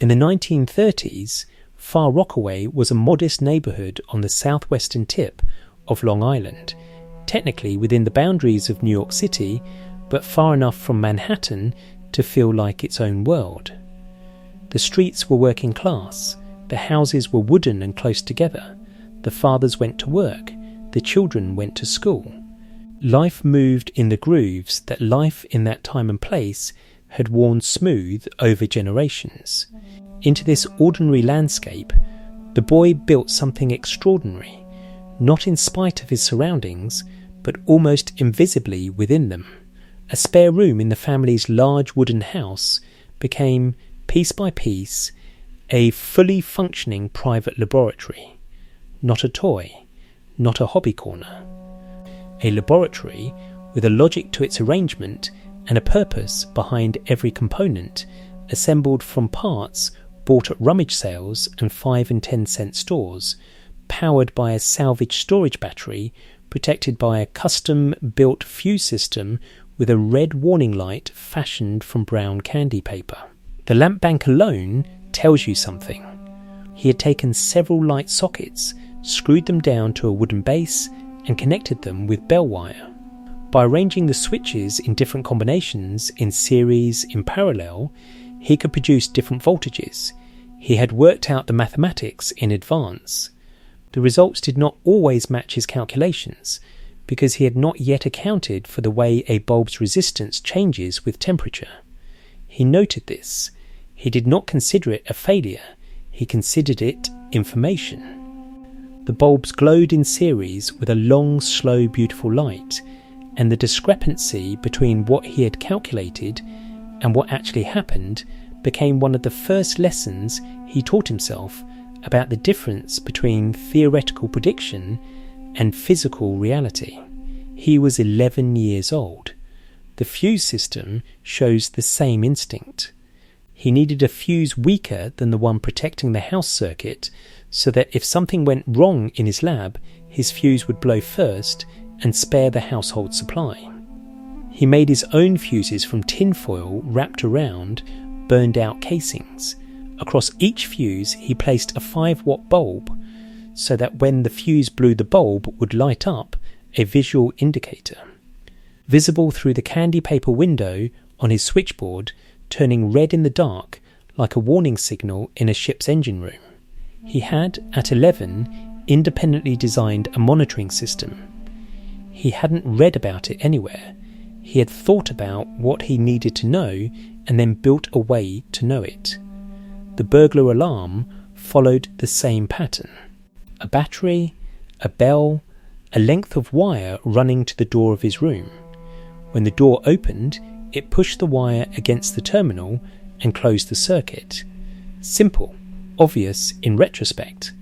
In the 1930s, Far Rockaway was a modest neighbourhood on the southwestern tip of Long Island, technically within the boundaries of New York City, but far enough from Manhattan to feel like its own world. The streets were working class, the houses were wooden and close together, the fathers went to work, the children went to school. Life moved in the grooves that life in that time and place had worn smooth over generations. Into this ordinary landscape, the boy built something extraordinary, not in spite of his surroundings, but almost invisibly within them. A spare room in the family's large wooden house became, piece by piece, a fully functioning private laboratory. Not a toy, not a hobby corner. A laboratory with a logic to its arrangement and a purpose behind every component, assembled from parts bought at rummage sales and 5 and 10 cent stores, powered by a salvage storage battery, protected by a custom-built fuse system with a red warning light fashioned from brown candy paper. The lamp bank alone tells you something. He had taken several light sockets, screwed them down to a wooden base, and connected them with bell wire. By arranging the switches in different combinations, in series, in parallel, he could produce different voltages. He had worked out the mathematics in advance. The results did not always match his calculations, because he had not yet accounted for the way a bulb's resistance changes with temperature. He noted this. He did not consider it a failure. He considered it information. The bulbs glowed in series with a long, slow, beautiful light, and the discrepancy between what he had calculated and what actually happened became one of the first lessons he taught himself about the difference between theoretical prediction and physical reality. He was 11 years old. The fuse system shows the same instinct. He needed a fuse weaker than the one protecting the house circuit, so that if something went wrong in his lab, his fuse would blow first and spare the household supply. He made his own fuses from tin foil wrapped around burned out casings. Across each fuse he placed a 5-watt bulb, so that when the fuse blew, the bulb would light up, a visual indicator. Visible through the candy paper window on his switchboard, turning red in the dark like a warning signal in a ship's engine room. He had, at 11, independently designed a monitoring system. He hadn't read about it anywhere. He had thought about what he needed to know and then built a way to know it. The burglar alarm followed the same pattern. A battery, a bell, a length of wire running to the door of his room. When the door opened, it pushed the wire against the terminal and closed the circuit. Simple, obvious in retrospect.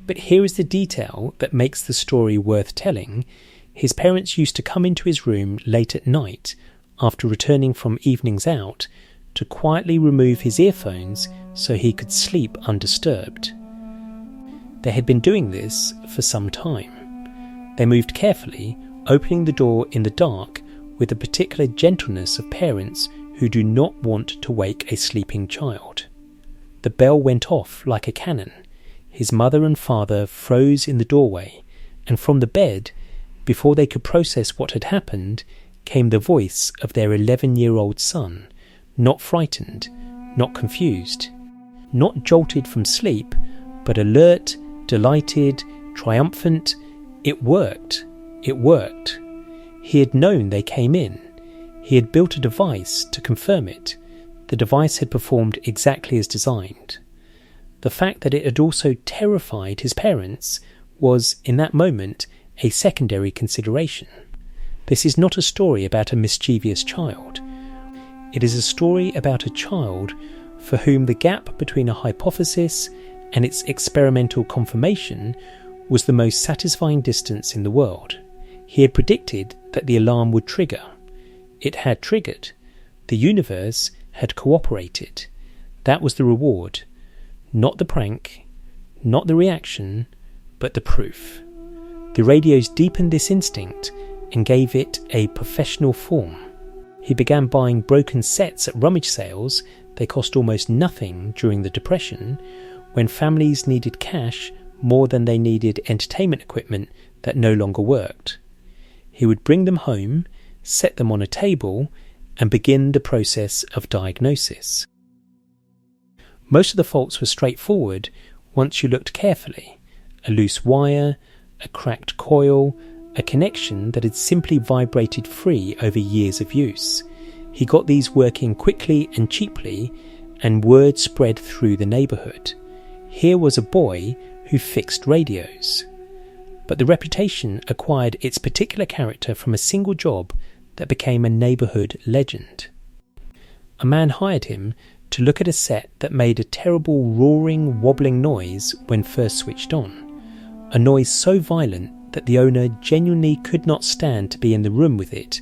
But here is the detail that makes the story worth telling. His parents used to come into his room late at night, after returning from evenings out, to quietly remove his earphones so he could sleep undisturbed. They had been doing this for some time. They moved carefully, opening the door in the dark with the particular gentleness of parents who do not want to wake a sleeping child. The bell went off like a cannon. His mother and father froze in the doorway, and from the bed, before they could process what had happened, came the voice of their 11-year-old son, not frightened, not confused, not jolted from sleep, but alert, delighted, triumphant. It worked. It worked. He had known they came in. He had built a device to confirm it. The device had performed exactly as designed. The fact that it had also terrified his parents was, in that moment, a secondary consideration. This is not a story about a mischievous child. It is a story about a child for whom the gap between a hypothesis and its experimental confirmation was the most satisfying distance in the world. He had predicted that the alarm would trigger. It had triggered. The universe had cooperated. That was the reward. Not the prank, not the reaction, but the proof. The radios deepened this instinct and gave it a professional form. He began buying broken sets at rummage sales. They cost almost nothing during the Depression, when families needed cash more than they needed entertainment equipment that no longer worked. He would bring them home, set them on a table, and begin the process of diagnosis. Most of the faults were straightforward once you looked carefully. A loose wire, a cracked coil, a connection that had simply vibrated free over years of use. He got these working quickly and cheaply, and word spread through the neighbourhood. Here was a boy who fixed radios. But the reputation acquired its particular character from a single job that became a neighbourhood legend. A man hired him to look at a set that made a terrible roaring, wobbling noise when first switched on. A noise so violent that the owner genuinely could not stand to be in the room with it,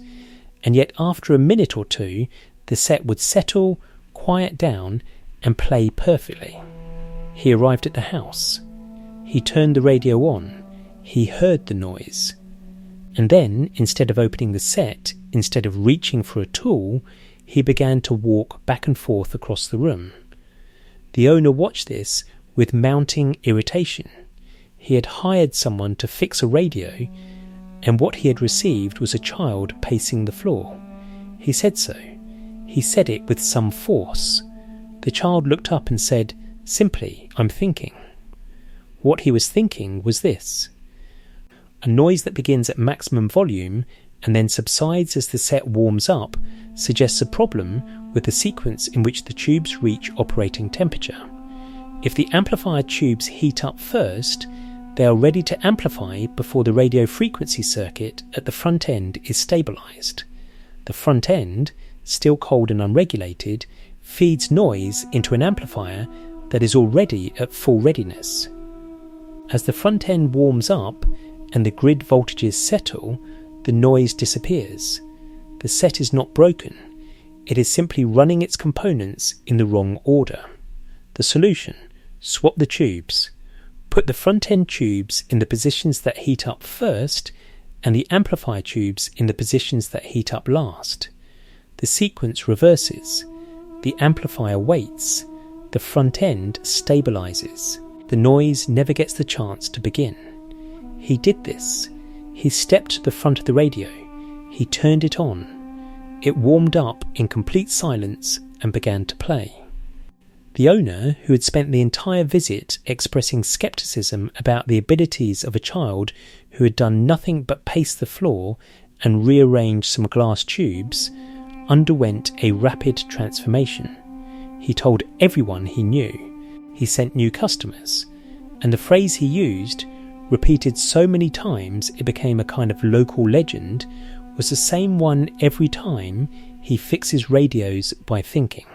and yet after a minute or two the set would settle, quiet down, and play perfectly. He arrived at the house. He turned the radio on. He heard the noise. And then, instead of opening the set, instead of reaching for a tool, he began to walk back and forth across the room. The owner watched this with mounting irritation. He had hired someone to fix a radio, and what he had received was a child pacing the floor. He said so. He said it with some force. The child looked up and said, simply, "I'm thinking." What he was thinking was this: a noise that begins at maximum volume and then subsides as the set warms up suggests a problem with the sequence in which the tubes reach operating temperature. If the amplifier tubes heat up first, they are ready to amplify before the radio frequency circuit at the front end is stabilized. The front end, still cold and unregulated, feeds noise into an amplifier that is already at full readiness. As the front end warms up and the grid voltages settle, the noise disappears. The set is not broken. It is simply running its components in the wrong order. The solution: swap the tubes. Put the front end tubes in the positions that heat up first and the amplifier tubes in the positions that heat up last. The sequence reverses. The amplifier waits. The front end stabilizes. The noise never gets the chance to begin. He did this. He stepped to the front of the radio. He turned it on. It warmed up in complete silence and began to play. The owner, who had spent the entire visit expressing scepticism about the abilities of a child who had done nothing but pace the floor and rearrange some glass tubes, underwent a rapid transformation. He told everyone he knew. He sent new customers, and the phrase he used, repeated so many times it became a kind of local legend, was the same one every time: he fixes radios by thinking.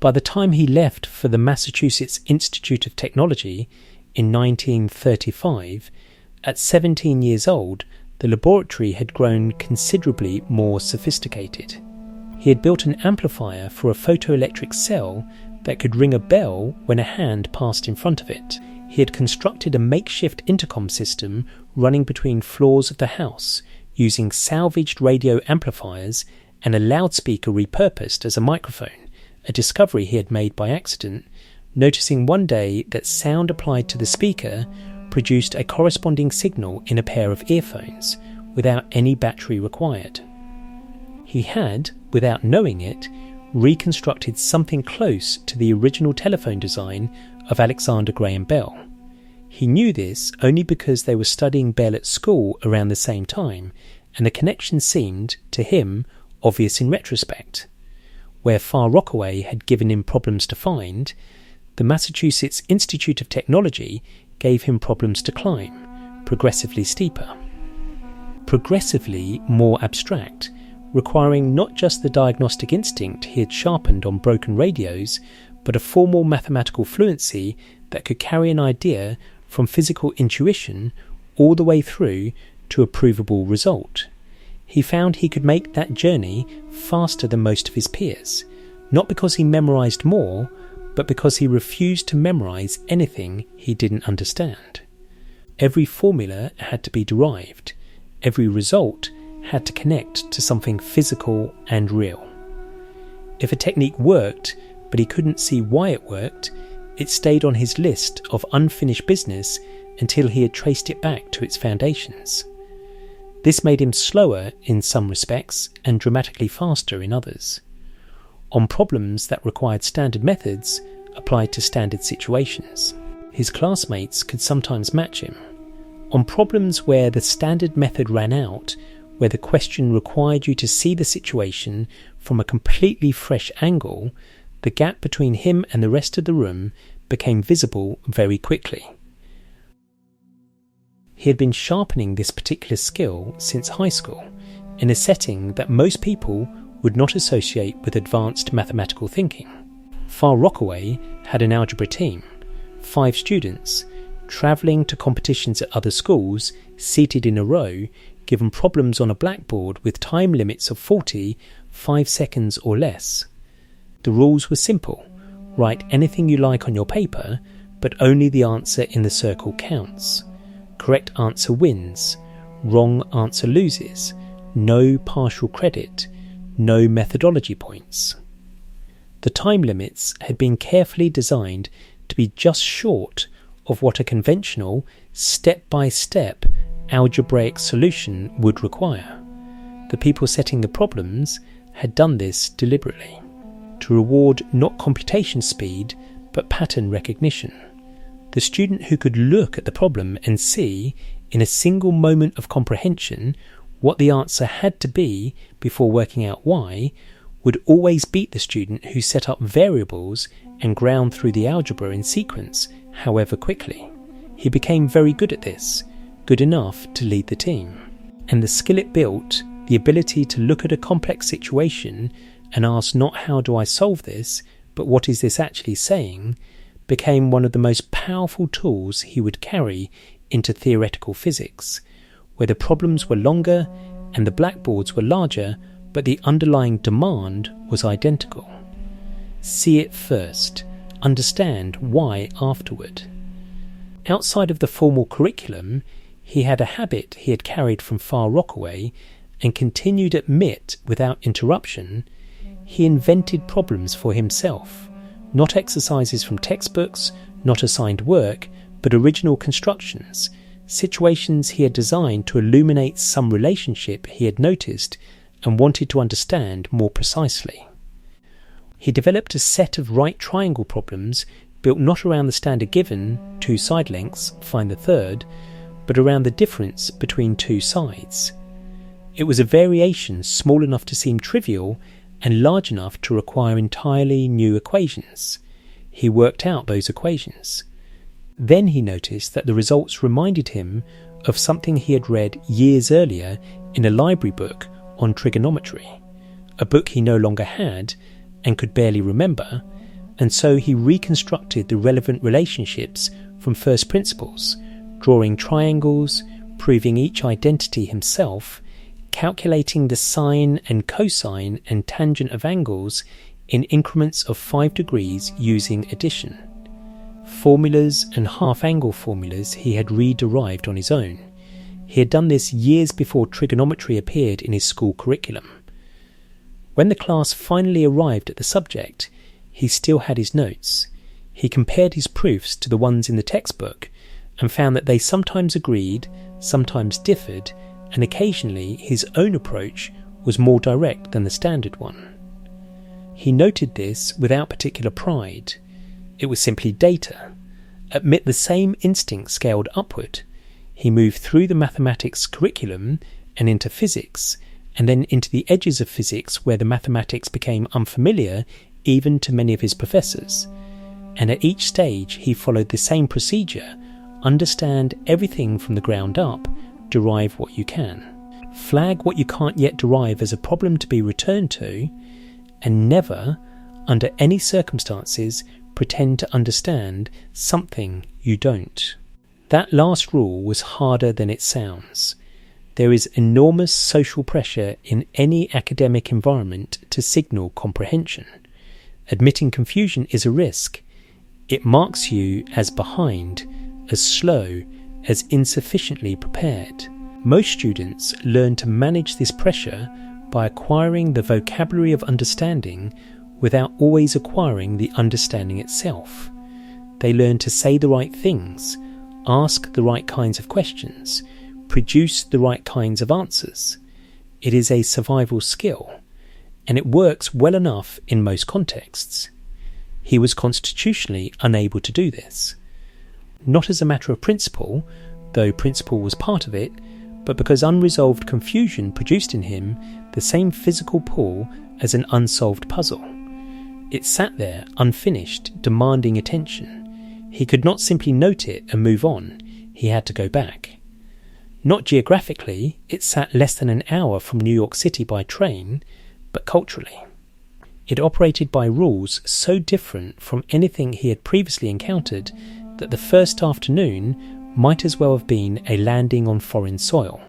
By the time he left for the Massachusetts Institute of Technology in 1935, at 17 years old, the laboratory had grown considerably more sophisticated. He had built an amplifier for a photoelectric cell that could ring a bell when a hand passed in front of it. He had constructed a makeshift intercom system running between floors of the house, using salvaged radio amplifiers and a loudspeaker repurposed as a microphone, a discovery he had made by accident, noticing one day that sound applied to the speaker produced a corresponding signal in a pair of earphones, without any battery required. He had, without knowing it, reconstructed something close to the original telephone design of Alexander Graham Bell. He knew this only because they were studying Bell at school around the same time, and the connection seemed, to him, obvious in retrospect. Where Far Rockaway had given him problems to find, the Massachusetts Institute of Technology gave him problems to climb, progressively steeper. Progressively more abstract, requiring not just the diagnostic instinct he had sharpened on broken radios, but a formal mathematical fluency that could carry an idea from physical intuition all the way through to a provable result. He found he could make that journey faster than most of his peers, not because he memorized more, but because he refused to memorize anything he didn't understand. Every formula had to be derived. Every result had to connect to something physical and real. If a technique worked, but he couldn't see why it worked, it stayed on his list of unfinished business until he had traced it back to its foundations. This made him slower in some respects and dramatically faster in others. On problems that required standard methods applied to standard situations, his classmates could sometimes match him. On problems where the standard method ran out, where the question required you to see the situation from a completely fresh angle, the gap between him and the rest of the room became visible very quickly. He had been sharpening this particular skill since high school, in a setting that most people would not associate with advanced mathematical thinking. Far Rockaway had an algebra team, 5 students, travelling to competitions at other schools, seated in a row, given problems on a blackboard with time limits of 40, 5 seconds or less. The rules were simple. Write anything you like on your paper, but only the answer in the circle counts. Correct answer wins. Wrong answer loses. No partial credit. No methodology points. The time limits had been carefully designed to be just short of what a conventional, step-by-step algebraic solution would require. The people setting the problems had done this deliberately, to reward not computation speed, but pattern recognition. The student who could look at the problem and see, in a single moment of comprehension, what the answer had to be before working out why, would always beat the student who set up variables and ground through the algebra in sequence, however quickly. He became very good at this, good enough to lead the team. And the skill it built, the ability to look at a complex situation and ask not how do I solve this, but what is this actually saying, became one of the most powerful tools he would carry into theoretical physics, where the problems were longer and the blackboards were larger, but the underlying demand was identical. See it first, understand why afterward. Outside of the formal curriculum, he had a habit he had carried from Far Rockaway and continued at MIT without interruption. He invented problems for himself, not exercises from textbooks, not assigned work, but original constructions, situations he had designed to illuminate some relationship he had noticed and wanted to understand more precisely. He developed a set of right triangle problems built not around the standard given, 2 side lengths, find the third, but around the difference between 2 sides. It was a variation small enough to seem trivial and large enough to require entirely new equations. He worked out those equations. Then he noticed that the results reminded him of something he had read years earlier in a library book on trigonometry, a book he no longer had and could barely remember, and so he reconstructed the relevant relationships from first principles, drawing triangles, proving each identity himself, calculating the sine and cosine and tangent of angles in increments of 5 degrees using addition. Formulas and half-angle formulas he had re-derived on his own. He had done this years before trigonometry appeared in his school curriculum. When the class finally arrived at the subject, he still had his notes. He compared his proofs to the ones in the textbook and found that they sometimes agreed, sometimes differed, and occasionally his own approach was more direct than the standard one. He noted this without particular pride. It was simply data. Amid the same instinct scaled upward, he moved through the mathematics curriculum and into physics, and then into the edges of physics where the mathematics became unfamiliar even to many of his professors. And at each stage he followed the same procedure: understand everything from the ground up, derive what you can. Flag what you can't yet derive as a problem to be returned to, and never, under any circumstances, pretend to understand something you don't. That last rule was harder than it sounds. There is enormous social pressure in any academic environment to signal comprehension. Admitting confusion is a risk. It marks you as behind, as slow, as insufficiently prepared. Most students learn to manage this pressure by acquiring the vocabulary of understanding without always acquiring the understanding itself. They learn to say the right things, ask the right kinds of questions, produce the right kinds of answers. It is a survival skill, and it works well enough in most contexts. He was constitutionally unable to do this. Not as a matter of principle, though principle was part of it, but because unresolved confusion produced in him the same physical pull as an unsolved puzzle. It sat there unfinished, demanding attention. He could not simply note it and move on. He had to go back. Not geographically, it sat less than an hour from New York City by train, but culturally. It operated by rules so different from anything he had previously encountered that the first afternoon might as well have been a landing on foreign soil.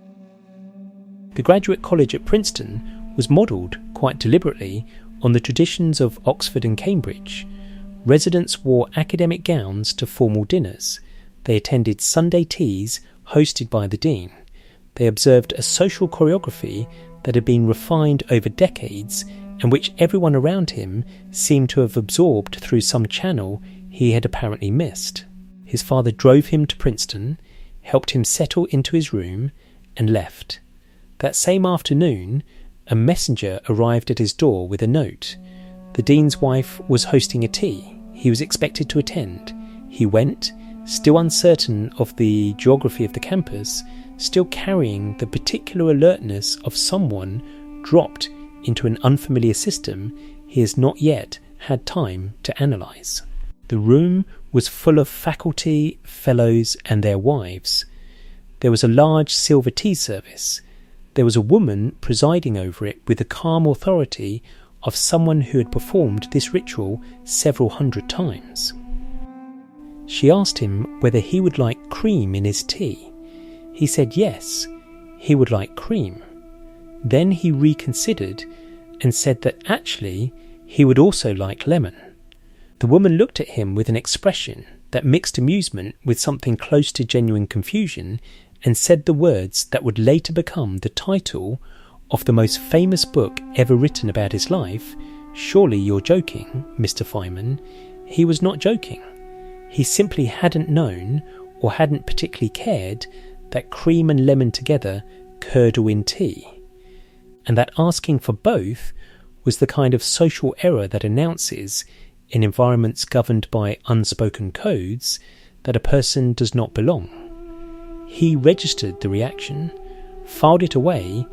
The graduate college at Princeton was modelled, quite deliberately, on the traditions of Oxford and Cambridge. Residents wore academic gowns to formal dinners. They attended Sunday teas hosted by the dean. They observed a social choreography that had been refined over decades and which everyone around him seemed to have absorbed through some channel he had apparently missed. His father drove him to Princeton, helped him settle into his room, and left. That same afternoon, a messenger arrived at his door with a note. The dean's wife was hosting a tea. He was expected to attend. He went, still uncertain of the geography of the campus, still carrying the particular alertness of someone dropped into an unfamiliar system he has not yet had time to analyse. The room was full of faculty, fellows and their wives. There was a large silver tea service. There was a woman presiding over it with the calm authority of someone who had performed this ritual several hundred times. She asked him whether he would like cream in his tea. He said yes, he would like cream. Then he reconsidered and said that actually he would also like lemon. The woman looked at him with an expression that mixed amusement with something close to genuine confusion and said the words that would later become the title of the most famous book ever written about his life. Surely you're joking, Mr. Feynman. He was not joking. He simply hadn't known, or hadn't particularly cared, that cream and lemon together curdle in tea, and that asking for both was the kind of social error that announces, in environments governed by unspoken codes, that a person does not belong. He registered the reaction, filed it away,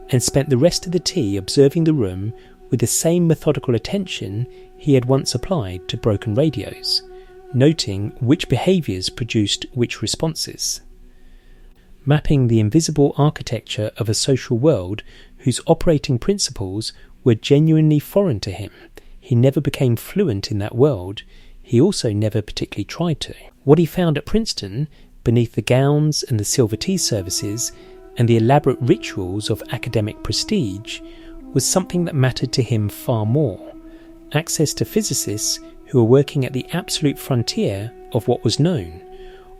and spent the rest of the tea observing the room with the same methodical attention he had once applied to broken radios, noting which behaviours produced which responses. Mapping the invisible architecture of a social world whose operating principles were genuinely foreign to him, he never became fluent in that world. He also never particularly tried to. What he found at Princeton, beneath the gowns and the silver tea services and the elaborate rituals of academic prestige, was something that mattered to him far more: access to physicists who were working at the absolute frontier of what was known,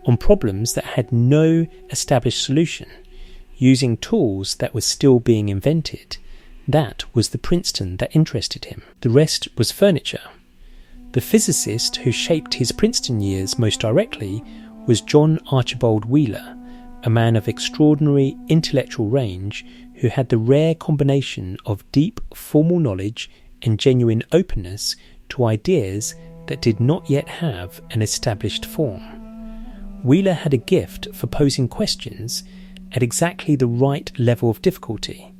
on problems that had no established solution, using tools that were still being invented. That was the Princeton that interested him. The rest was furniture. The physicist who shaped his Princeton years most directly was John Archibald Wheeler, a man of extraordinary intellectual range who had the rare combination of deep formal knowledge and genuine openness to ideas that did not yet have an established form. Wheeler had a gift for posing questions at exactly the right level of difficulty,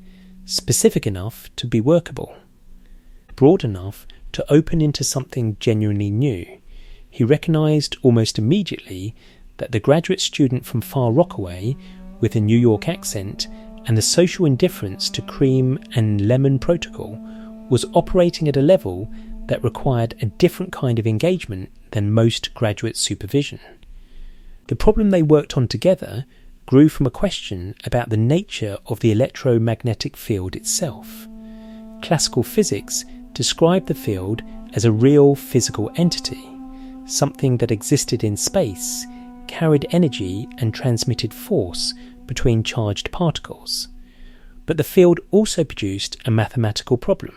specific enough to be workable, broad enough to open into something genuinely new. He recognised almost immediately that the graduate student from Far Rockaway, with a New York accent and the social indifference to cream and lemon protocol, was operating at a level that required a different kind of engagement than most graduate supervision. The problem they worked on together grew from a question about the nature of the electromagnetic field itself. Classical physics described the field as a real physical entity, something that existed in space, carried energy and transmitted force between charged particles. But the field also produced a mathematical problem.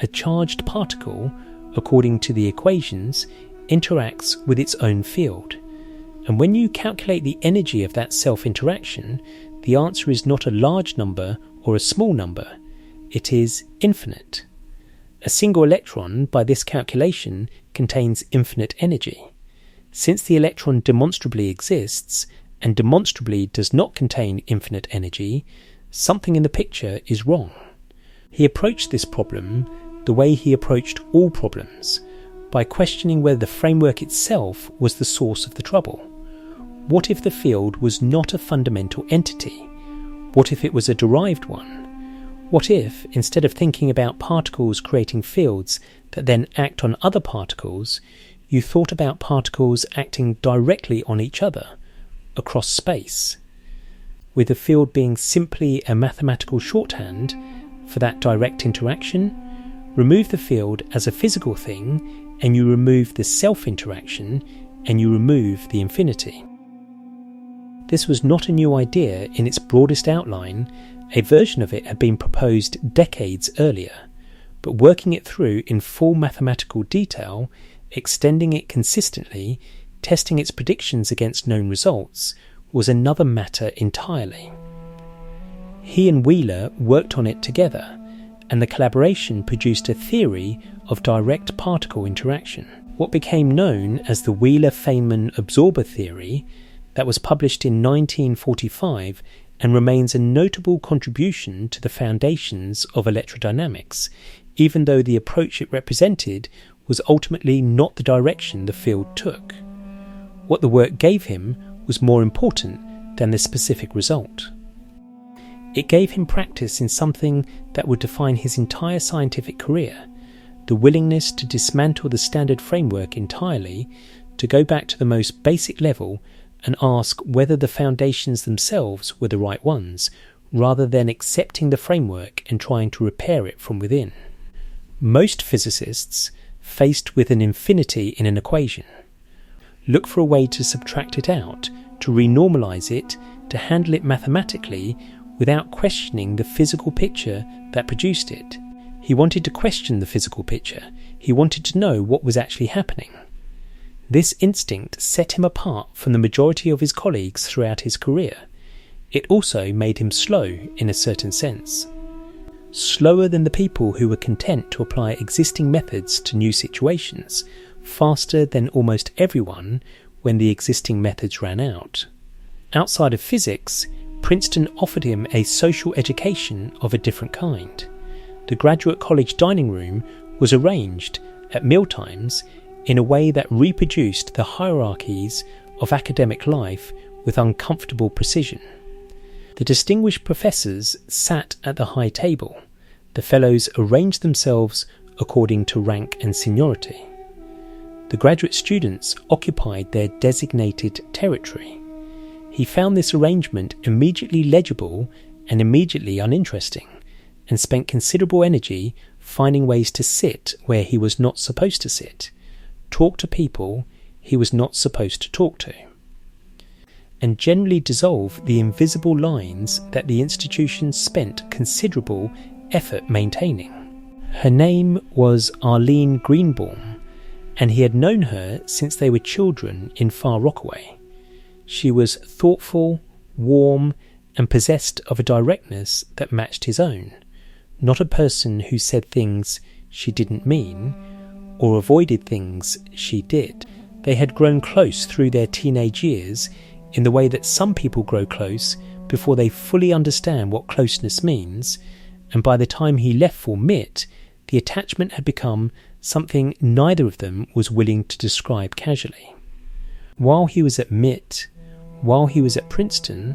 a charged particle, according to the equations, interacts with its own field. And when you calculate the energy of that self-interaction, the answer is not a large number or a small number. It is infinite. A single electron, by this calculation, contains infinite energy. Since the electron demonstrably exists, and demonstrably does not contain infinite energy, something in the picture is wrong. He approached this problem the way he approached all problems, by questioning whether the framework itself was the source of the trouble. What if the field was not a fundamental entity? What if it was a derived one? What if, instead of thinking about particles creating fields that then act on other particles, you thought about particles acting directly on each other, across space, with the field being simply a mathematical shorthand for that direct interaction? Remove the field as a physical thing, and you remove the self-interaction, and you remove the infinity. This was not a new idea in its broadest outline. A version of it had been proposed decades earlier, but working it through in full mathematical detail, extending it consistently, testing its predictions against known results, was another matter entirely. He and Wheeler worked on it together, and the collaboration produced a theory of direct particle interaction, what became known as the Wheeler-Feynman absorber theory, that was published in 1945 and remains a notable contribution to the foundations of electrodynamics, even though the approach it represented was ultimately not the direction the field took. What the work gave him was more important than the specific result. It gave him practice in something that would define his entire scientific career, the willingness to dismantle the standard framework entirely, to go back to the most basic level and ask whether the foundations themselves were the right ones, rather than accepting the framework and trying to repair it from within. Most physicists, faced with an infinity in an equation, look for a way to subtract it out, to renormalize it, to handle it mathematically without questioning the physical picture that produced it. He wanted to question the physical picture. He wanted to know what was actually happening. This instinct set him apart from the majority of his colleagues throughout his career. It also made him slow in a certain sense. Slower than the people who were content to apply existing methods to new situations, faster than almost everyone when the existing methods ran out. Outside of physics, Princeton offered him a social education of a different kind. The graduate college dining room was arranged at mealtimes in a way that reproduced the hierarchies of academic life with uncomfortable precision. The distinguished professors sat at the high table. The fellows arranged themselves according to rank and seniority. The graduate students occupied their designated territory. He found this arrangement immediately legible and immediately uninteresting, and spent considerable energy finding ways to sit where he was not supposed to sit, talk to people he was not supposed to talk to, and generally dissolve the invisible lines that the institution spent considerable effort maintaining. Her name was Arlene Greenbaum, and he had known her since they were children in Far Rockaway. She was thoughtful, warm, and possessed of a directness that matched his own, not a person who said things she didn't mean, or avoided things she did. They had grown close through their teenage years in the way that some people grow close before they fully understand what closeness means, and by the time he left for MIT, the attachment had become something neither of them was willing to describe casually. While he was at MIT, while he was at Princeton,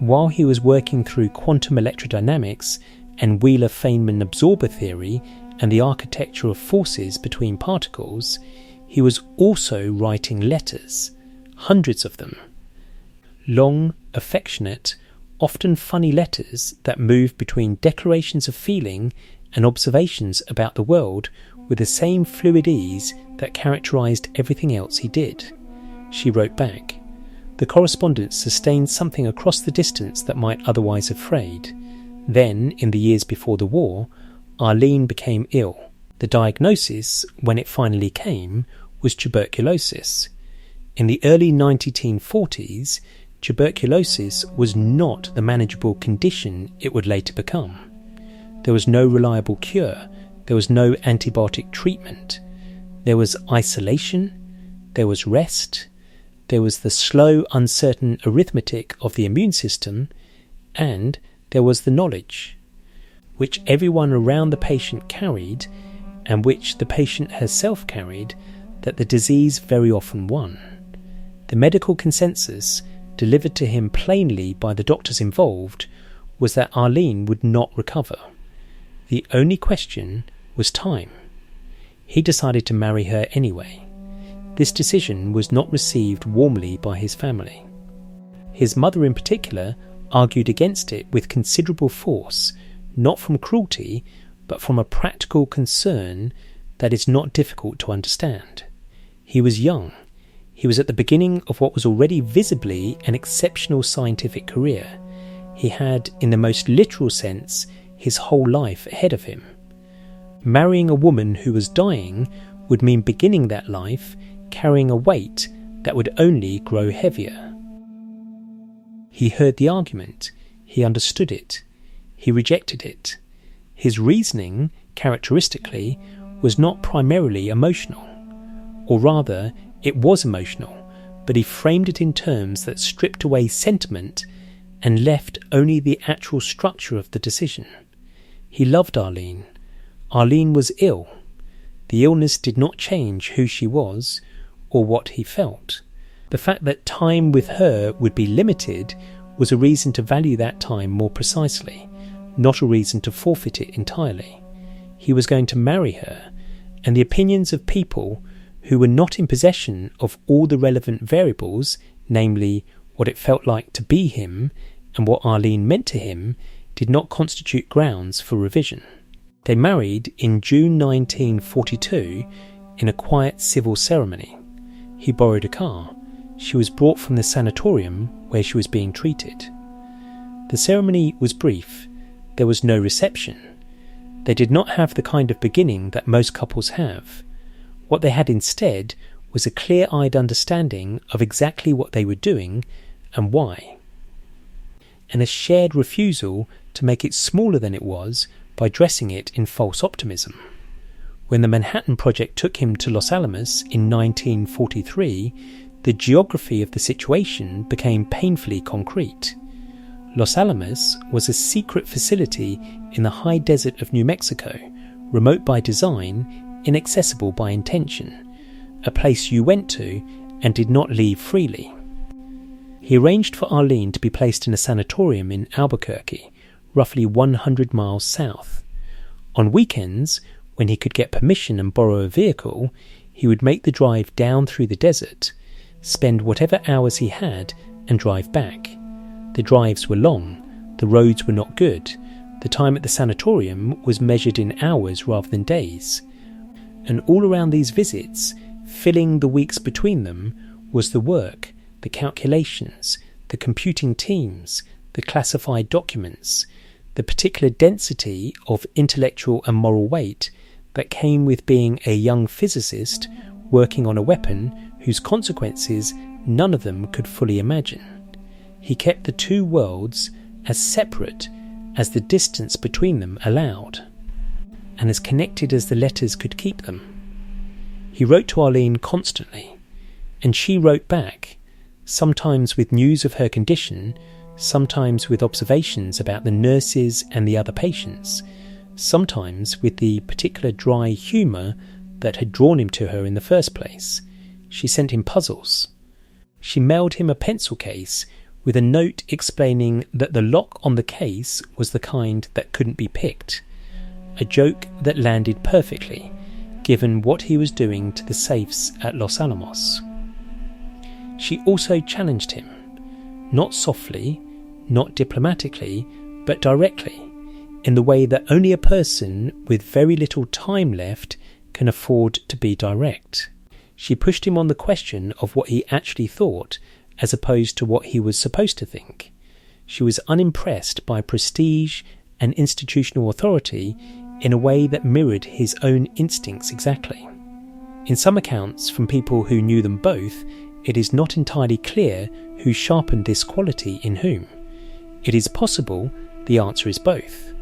while he was working through quantum electrodynamics and Wheeler-Feynman absorber theory and the architecture of forces between particles, he was also writing letters, hundreds of them. Long, affectionate, often funny letters that moved between declarations of feeling and observations about the world with the same fluid ease that characterized everything else he did. She wrote back. The correspondence sustained something across the distance that might otherwise have frayed. Then, in the years before the war, Arlene became ill. The diagnosis, when it finally came, was tuberculosis. In the early 1940s, tuberculosis was not the manageable condition it would later become. There was no reliable cure. There was no antibiotic treatment. There was isolation. There was rest. There was the slow, uncertain arithmetic of the immune system. And there was the knowledge, which everyone around the patient carried, and which the patient herself carried, that the disease very often won. The medical consensus, delivered to him plainly by the doctors involved, was that Arlene would not recover. The only question was time. He decided to marry her anyway. This decision was not received warmly by his family. His mother in particular argued against it with considerable force, not from cruelty, but from a practical concern that is not difficult to understand. He was young. He was at the beginning of what was already visibly an exceptional scientific career. He had, in the most literal sense, his whole life ahead of him. Marrying a woman who was dying would mean beginning that life carrying a weight that would only grow heavier. He heard the argument. He understood it. He rejected it. His reasoning, characteristically, was not primarily emotional. Or rather, it was emotional, but he framed it in terms that stripped away sentiment and left only the actual structure of the decision. He loved Arlene. Arlene was ill. The illness did not change who she was or what he felt. The fact that time with her would be limited was a reason to value that time more precisely, not a reason to forfeit it entirely. He was going to marry her, and the opinions of people who were not in possession of all the relevant variables, namely what it felt like to be him and what Arlene meant to him, did not constitute grounds for revision. They married in June 1942 in a quiet civil ceremony. He borrowed a car. She was brought from the sanatorium where she was being treated. The ceremony was brief. There was no reception. They did not have the kind of beginning that most couples have. What they had instead was a clear-eyed understanding of exactly what they were doing and why, and a shared refusal to make it smaller than it was by dressing it in false optimism. When the Manhattan Project took him to Los Alamos in 1943, the geography of the situation became painfully concrete. Los Alamos was a secret facility in the high desert of New Mexico, remote by design, inaccessible by intention, a place you went to and did not leave freely. He arranged for Arlene to be placed in a sanatorium in Albuquerque, roughly 100 miles south. On weekends, when he could get permission and borrow a vehicle, he would make the drive down through the desert, spend whatever hours he had, and drive back. The drives were long, the roads were not good, the time at the sanatorium was measured in hours rather than days. And all around these visits, filling the weeks between them, was the work, the calculations, the computing teams, the classified documents, the particular density of intellectual and moral weight that came with being a young physicist working on a weapon whose consequences none of them could fully imagine. He kept the two worlds as separate as the distance between them allowed, and as connected as the letters could keep them. He wrote to Arlene constantly, and she wrote back, sometimes with news of her condition, sometimes with observations about the nurses and the other patients, sometimes with the particular dry humour that had drawn him to her in the first place. She sent him puzzles. She mailed him a pencil case with a note explaining that the lock on the case was the kind that couldn't be picked, a joke that landed perfectly, given what he was doing to the safes at Los Alamos. She also challenged him, not softly, not diplomatically, but directly, in the way that only a person with very little time left can afford to be direct. She pushed him on the question of what he actually thought, as opposed to what he was supposed to think. She was unimpressed by prestige and institutional authority in a way that mirrored his own instincts exactly. In some accounts from people who knew them both, it is not entirely clear who sharpened this quality in whom. It is possible the answer is both.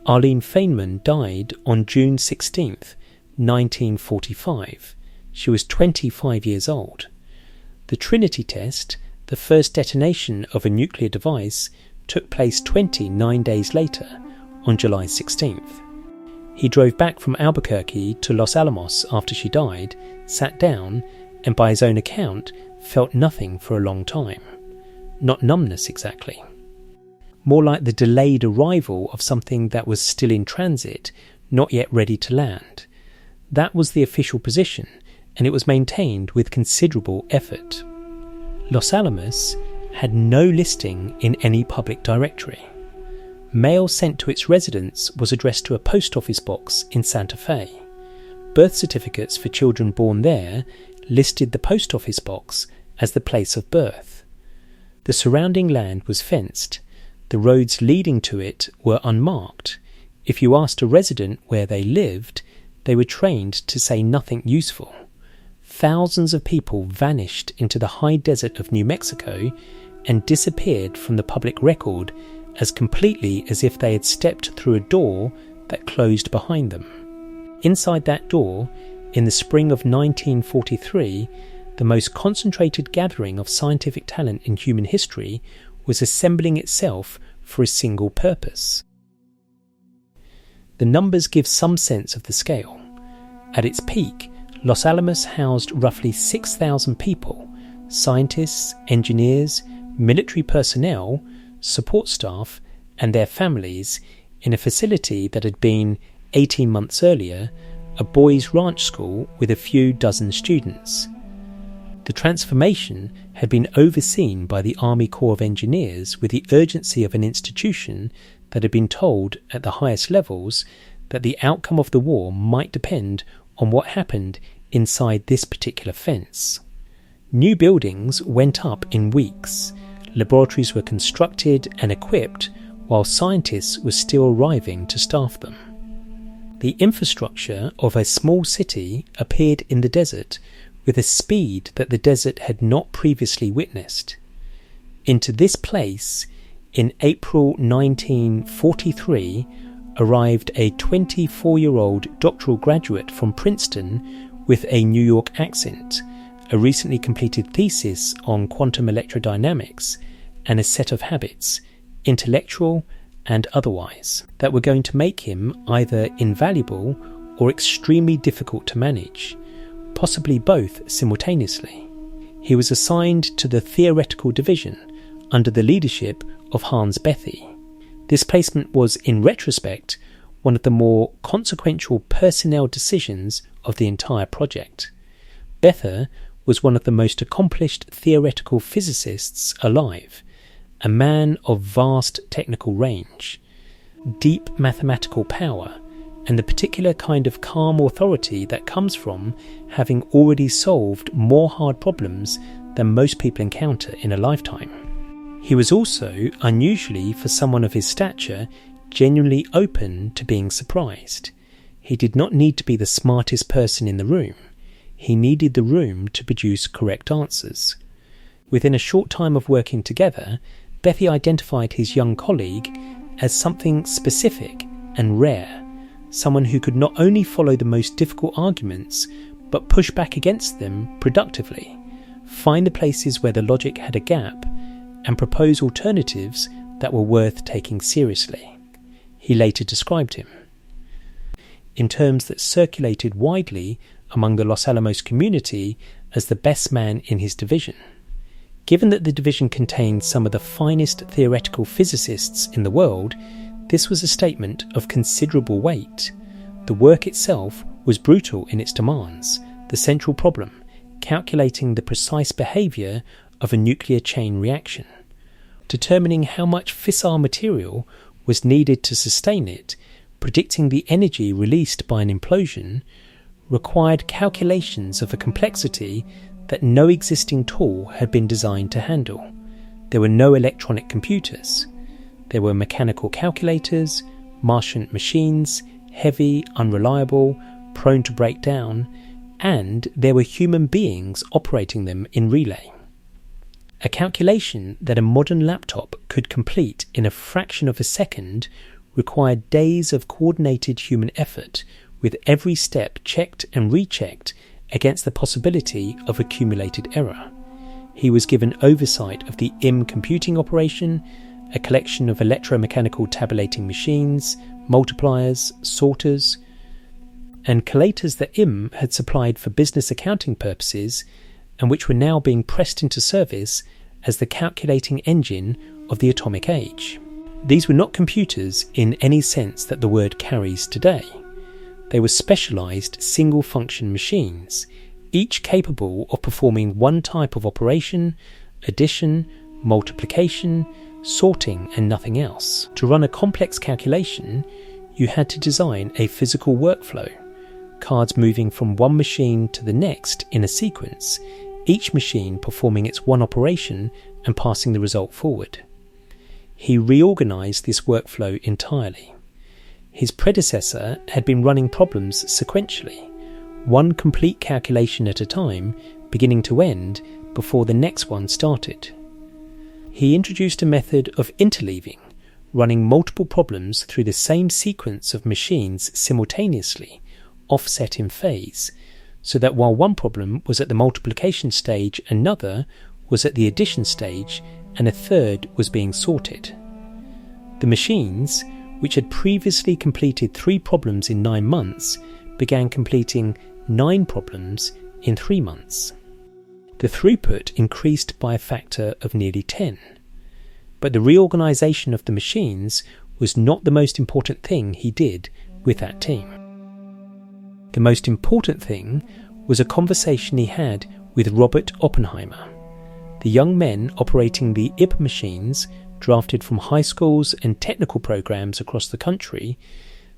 Arlene Feynman died on June 16th, 1945. She was 25 years old. The Trinity test, the first detonation of a nuclear device, took place 29 days later, on July 16th. He drove back from Albuquerque to Los Alamos after she died, sat down, and by his own account, felt nothing for a long time. Not numbness exactly. More like the delayed arrival of something that was still in transit, not yet ready to land. That was the official position, and it was maintained with considerable effort. Los Alamos had no listing in any public directory. Mail sent to its residents was addressed to a post office box in Santa Fe. Birth certificates for children born there listed the post office box as the place of birth. The surrounding land was fenced. The roads leading to it were unmarked. If you asked a resident where they lived, they were trained to say nothing useful. Thousands of people vanished into the high desert of New Mexico and disappeared from the public record as completely as if they had stepped through a door that closed behind them. Inside that door, in the spring of 1943, the most concentrated gathering of scientific talent in human history was assembling itself for a single purpose. The numbers give some sense of the scale. At its peak, Los Alamos housed roughly 6,000 people, scientists, engineers, military personnel, support staff, and their families, in a facility that had been, 18 months earlier, a boys' ranch school with a few dozen students. The transformation had been overseen by the Army Corps of Engineers with the urgency of an institution that had been told at the highest levels that the outcome of the war might depend on what happened inside this particular fence. New buildings went up in weeks. Laboratories were constructed and equipped while scientists were still arriving to staff them. The infrastructure of a small city appeared in the desert with a speed that the desert had not previously witnessed. Into this place, in April 1943, arrived a 24-year-old doctoral graduate from Princeton with a New York accent, a recently completed thesis on quantum electrodynamics, and a set of habits, intellectual and otherwise, that were going to make him either invaluable or extremely difficult to manage, possibly both simultaneously. He was assigned to the theoretical division under the leadership of Hans Bethe. This placement was, in retrospect, one of the more consequential personnel decisions of the entire project. Bethe was one of the most accomplished theoretical physicists alive, a man of vast technical range, deep mathematical power, and the particular kind of calm authority that comes from having already solved more hard problems than most people encounter in a lifetime. He was also, unusually for someone of his stature, genuinely open to being surprised. He did not need to be the smartest person in the room. He needed the room to produce correct answers. Within a short time of working together, Bethe identified his young colleague as something specific and rare, someone who could not only follow the most difficult arguments, but push back against them productively, find the places where the logic had a gap, and propose alternatives that were worth taking seriously. He later described him in terms that circulated widely among the Los Alamos community as the best man in his division. Given that the division contained some of the finest theoretical physicists in the world, this was a statement of considerable weight. The work itself was brutal in its demands, the central problem, calculating the precise behaviour of a nuclear chain reaction. Determining how much fissile material was needed to sustain it, predicting the energy released by an implosion, required calculations of a complexity that no existing tool had been designed to handle. There were no electronic computers. There were mechanical calculators, Martian machines, heavy, unreliable, prone to break down, and there were human beings operating them in relay. A calculation that a modern laptop could complete in a fraction of a second required days of coordinated human effort, with every step checked and rechecked against the possibility of accumulated error. He was given oversight of the IM computing operation, a collection of electromechanical tabulating machines, multipliers, sorters, and collators that IM had supplied for business accounting purposes and which were now being pressed into service as the calculating engine of the atomic age. These were not computers in any sense that the word carries today. They were specialised single-function machines, each capable of performing one type of operation, addition, multiplication, sorting, and nothing else. To run a complex calculation, you had to design a physical workflow, cards moving from one machine to the next in a sequence, each machine performing its one operation and passing the result forward. He reorganized this workflow entirely. His predecessor had been running problems sequentially, one complete calculation at a time, beginning to end, before the next one started. He introduced a method of interleaving, running multiple problems through the same sequence of machines simultaneously, offset in phase, so that while one problem was at the multiplication stage, another was at the addition stage, and a third was being sorted. The machines, which had previously completed 3 problems in 9 months, began completing 9 problems in 3 months. The throughput increased by a factor of nearly 10. But the reorganization of the machines was not the most important thing he did with that team. The most important thing was a conversation he had with Robert Oppenheimer. The young men operating the IP machines, drafted from high schools and technical programs across the country,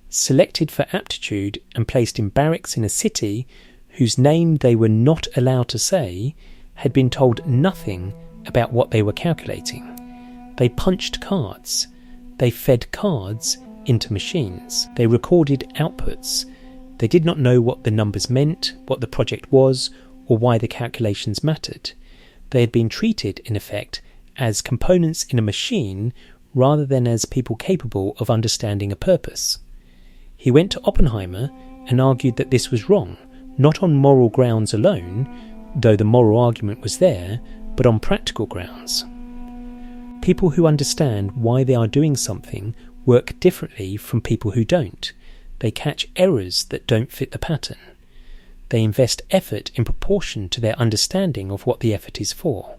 selected for aptitude and placed in barracks in a city whose name they were not allowed to say, had been told nothing about what they were calculating. They punched cards. They fed cards into machines. They recorded outputs. They did not know what the numbers meant, what the project was, or why the calculations mattered. They had been treated, in effect, as components in a machine rather than as people capable of understanding a purpose. He went to Oppenheimer and argued that this was wrong, not on moral grounds alone, though the moral argument was there, but on practical grounds. People who understand why they are doing something work differently from people who don't. They catch errors that don't fit the pattern. They invest effort in proportion to their understanding of what the effort is for.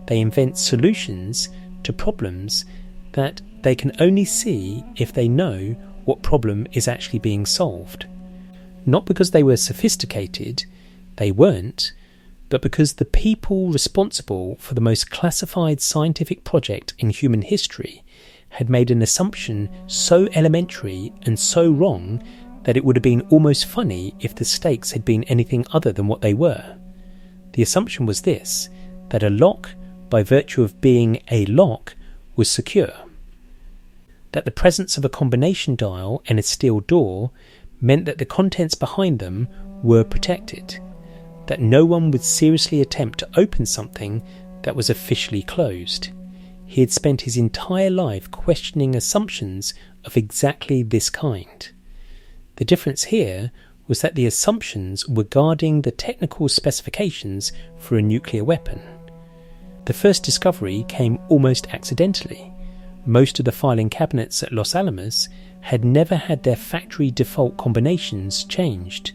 They invent solutions to problems that they can only see if they know what problem is actually being solved. Not because they were sophisticated, they weren't, but because the people responsible for the most classified scientific project in human history had made an assumption so elementary and so wrong that it would have been almost funny if the stakes had been anything other than what they were. The assumption was this, that a lock, by virtue of being a lock, was secure. That the presence of a combination dial and a steel door meant that the contents behind them were protected. That no one would seriously attempt to open something that was officially closed. He had spent his entire life questioning assumptions of exactly this kind. The difference here was that the assumptions were guarding the technical specifications for a nuclear weapon. The first discovery came almost accidentally. Most of the filing cabinets at Los Alamos had never had their factory default combinations changed.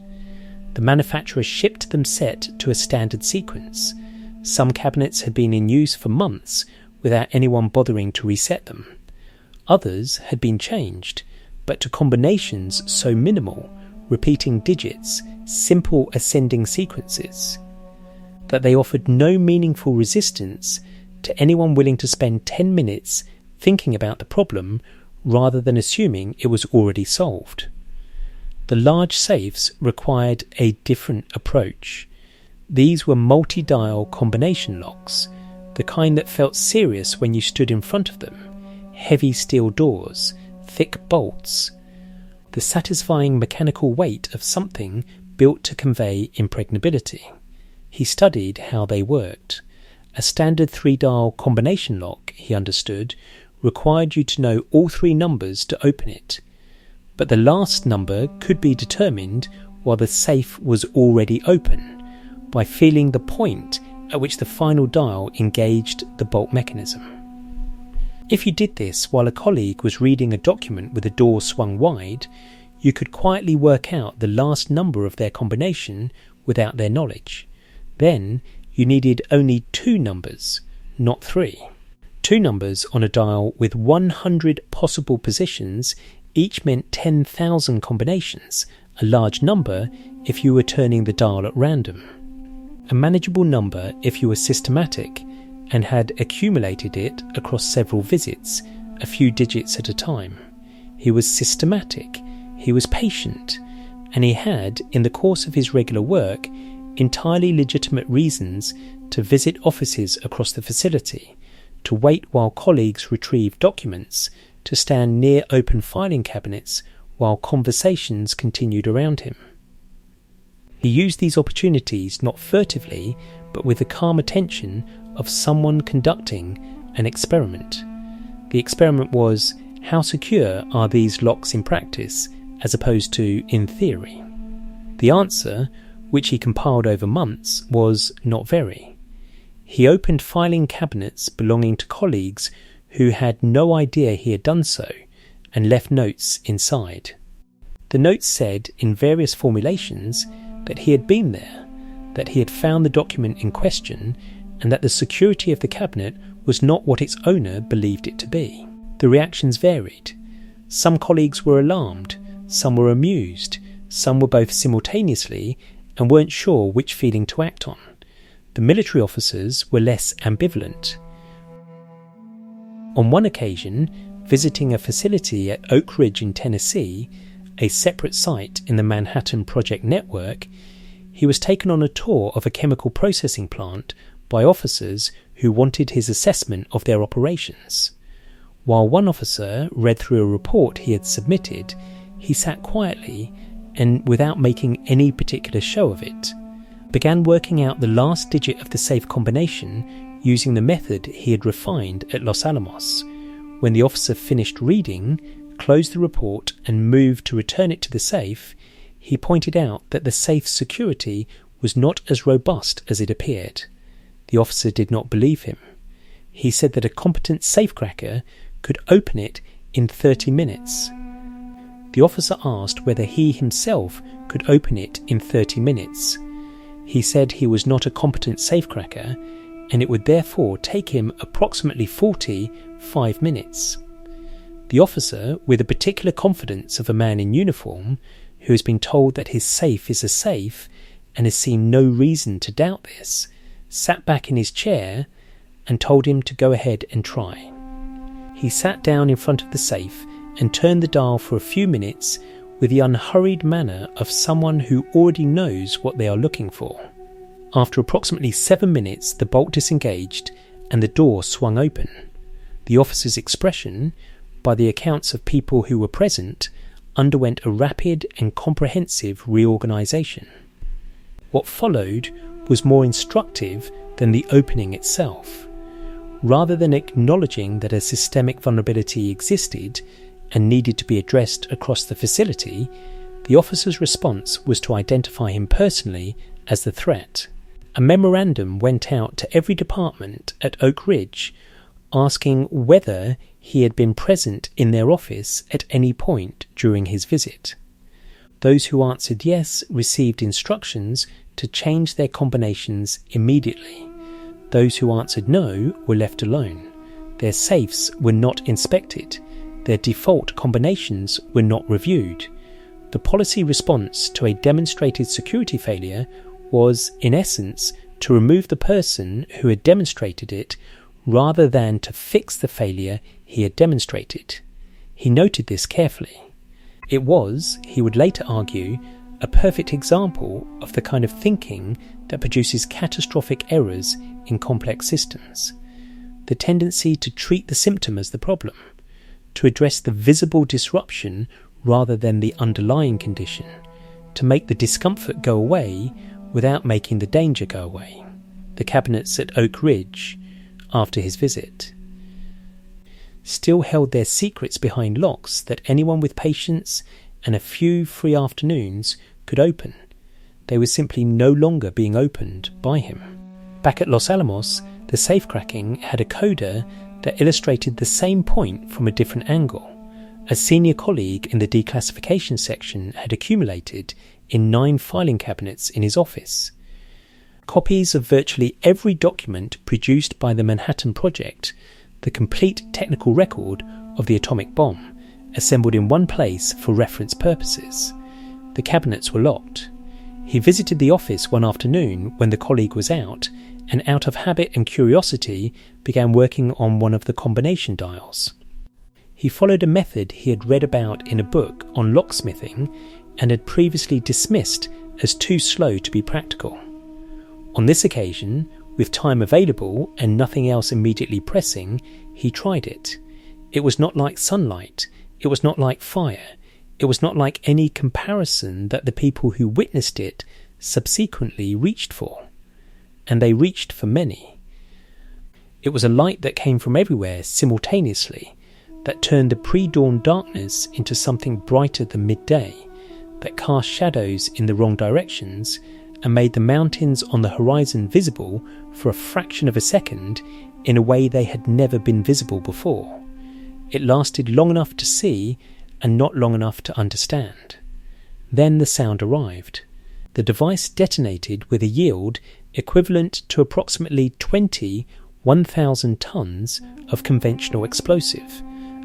The manufacturer shipped them set to a standard sequence. Some cabinets had been in use for months without anyone bothering to reset them. Others had been changed, but to combinations so minimal, repeating digits, simple ascending sequences, that they offered no meaningful resistance to anyone willing to spend 10 minutes thinking about the problem rather than assuming it was already solved. The large safes required a different approach. These were multi-dial combination locks, the kind that felt serious when you stood in front of them. Heavy steel doors, thick bolts. the satisfying mechanical weight of something built to convey impregnability. He studied how they worked. A standard 3-dial combination lock, he understood, required you to know all 3 numbers to open it. But the last number could be determined while the safe was already open, by feeling the point at which the final dial engaged the bolt mechanism. If you did this while a colleague was reading a document with the door swung wide, you could quietly work out the last number of their combination without their knowledge. Then you needed only 2 numbers, not 3. 2 numbers on a dial with 100 possible positions each meant 10,000 combinations, a large number if you were turning the dial at random. A manageable number if you were systematic and had accumulated it across several visits, a few digits at a time. He was systematic, he was patient, and he had, in the course of his regular work, entirely legitimate reasons to visit offices across the facility, to wait while colleagues retrieved documents, to stand near open filing cabinets while conversations continued around him. He used these opportunities not furtively, but with the calm attention of someone conducting an experiment. The experiment was, how secure are these locks in practice, as opposed to in theory? The answer, which he compiled over months, was not very. He opened filing cabinets belonging to colleagues who had no idea he had done so, and left notes inside. The notes said, in various formulations, that he had been there, that he had found the document in question, and that the security of the cabinet was not what its owner believed it to be. The reactions varied. Some colleagues were alarmed, some were amused, some were both simultaneously and weren't sure which feeling to act on. The military officers were less ambivalent. On one occasion, visiting a facility at Oak Ridge in Tennessee, a separate site in the Manhattan Project network, he was taken on a tour of a chemical processing plant by officers who wanted his assessment of their operations. While one officer read through a report he had submitted, he sat quietly and, without making any particular show of it, began working out the last digit of the safe combination using the method he had refined at Los Alamos. When the officer finished reading, closed the report and moved to return it to the safe, he pointed out that the safe's security was not as robust as it appeared. The officer did not believe him. He said that a competent safecracker could open it in 30 minutes. The officer asked whether he himself could open it in 30 minutes. He said he was not a competent safecracker, and it would therefore take him approximately 45 minutes. The officer, with the particular confidence of a man in uniform, who has been told that his safe is a safe and has seen no reason to doubt this, sat back in his chair and told him to go ahead and try. He sat down in front of the safe and turned the dial for a few minutes with the unhurried manner of someone who already knows what they are looking for. After approximately 7 minutes, the bolt disengaged and the door swung open. The officer's expression, by the accounts of people who were present, underwent a rapid and comprehensive reorganization. What followed was more instructive than the opening itself. Rather than acknowledging that a systemic vulnerability existed and needed to be addressed across the facility, the officer's response was to identify him personally as the threat. A memorandum went out to every department at Oak Ridge asking whether he had been present in their office at any point during his visit. Those who answered yes received instructions to change their combinations immediately. Those who answered no were left alone. Their safes were not inspected. Their default combinations were not reviewed. The policy response to a demonstrated security failure was, in essence, to remove the person who had demonstrated it rather than to fix the failure he had demonstrated. He noted this carefully. It was, he would later argue, a perfect example of the kind of thinking that produces catastrophic errors in complex systems. The tendency to treat the symptom as the problem, to address the visible disruption rather than the underlying condition, to make the discomfort go away without making the danger go away. The cabinets at Oak Ridge, after his visit, still held their secrets behind locks that anyone with patience and a few free afternoons could open. They were simply no longer being opened by him. Back at Los Alamos, the safecracking had a coda that illustrated the same point from a different angle. A senior colleague in the declassification section had accumulated in 9 filing cabinets in his office copies of virtually every document produced by the Manhattan Project, the complete technical record of the atomic bomb, assembled in one place for reference purposes. The cabinets were locked. He visited the office one afternoon when the colleague was out, and out of habit and curiosity began working on one of the combination dials. He followed a method he had read about in a book on locksmithing and had previously dismissed as too slow to be practical. On this occasion, with time available and nothing else immediately pressing, he tried it. It was not like sunlight. It was not like fire. It was not like any comparison that the people who witnessed it subsequently reached for. And they reached for many. It was a light that came from everywhere simultaneously, that turned the pre-dawn darkness into something brighter than midday, that cast shadows in the wrong directions and made the mountains on the horizon visible for a fraction of a second in a way they had never been visible before. It lasted long enough to see and not long enough to understand. Then the sound arrived. The device detonated with a yield equivalent to approximately 20 1,000 tons of conventional explosive,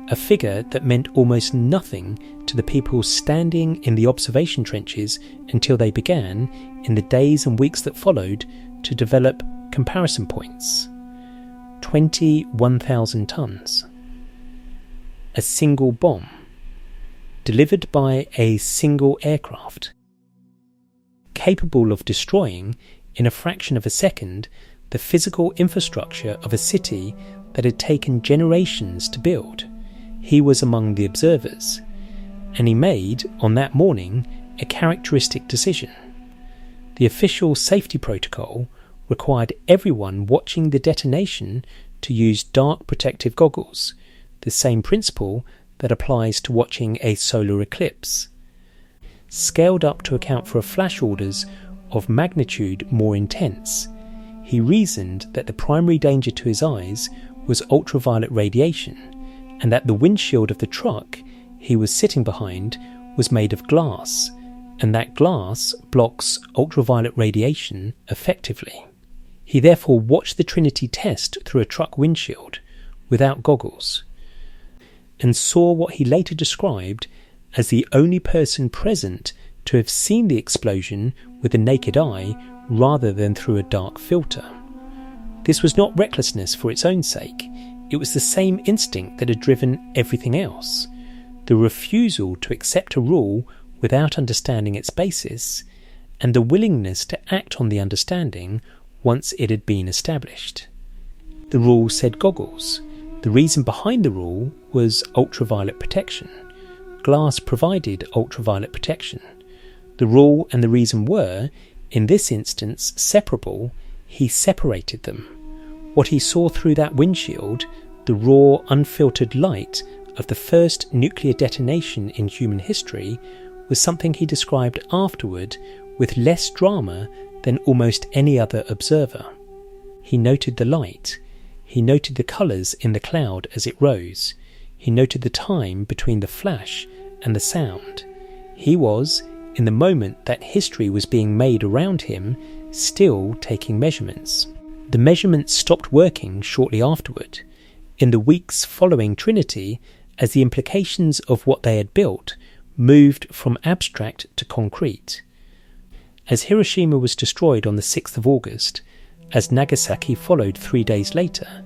a figure that meant almost nothing to the people standing in the observation trenches until they began, in the days and weeks that followed, to develop comparison points. 21,000 tons. A single bomb, delivered by a single aircraft, capable of destroying, in a fraction of a second, the physical infrastructure of a city that had taken generations to build. He was among the observers, and he made, on that morning, a characteristic decision. The official safety protocol required everyone watching the detonation to use dark protective goggles, the same principle that applies to watching a solar eclipse, scaled up to account for flash orders of magnitude more intense. He reasoned that the primary danger to his eyes was ultraviolet radiation, and that the windshield of the truck he was sitting behind was made of glass, and that glass blocks ultraviolet radiation effectively. He therefore watched the Trinity test through a truck windshield, without goggles, and saw what he later described as the only person present to have seen the explosion with the naked eye rather than through a dark filter. This was not recklessness for its own sake. It was the same instinct that had driven everything else, the refusal to accept a rule without understanding its basis, and the willingness to act on the understanding once it had been established. The rule said goggles. The reason behind the rule was ultraviolet protection. Glass provided ultraviolet protection. The rule and the reason were, in this instance, separable. He separated them. What he saw through that windshield, the raw, unfiltered light of the first nuclear detonation in human history, was something he described afterward with less drama than almost any other observer. He noted the light. He noted the colours in the cloud as it rose. He noted the time between the flash and the sound. He was, in the moment that history was being made around him, still taking measurements. The measurements stopped working shortly afterward, in the weeks following Trinity, as the implications of what they had built moved from abstract to concrete. As Hiroshima was destroyed on the 6th of August, as Nagasaki followed 3 days later,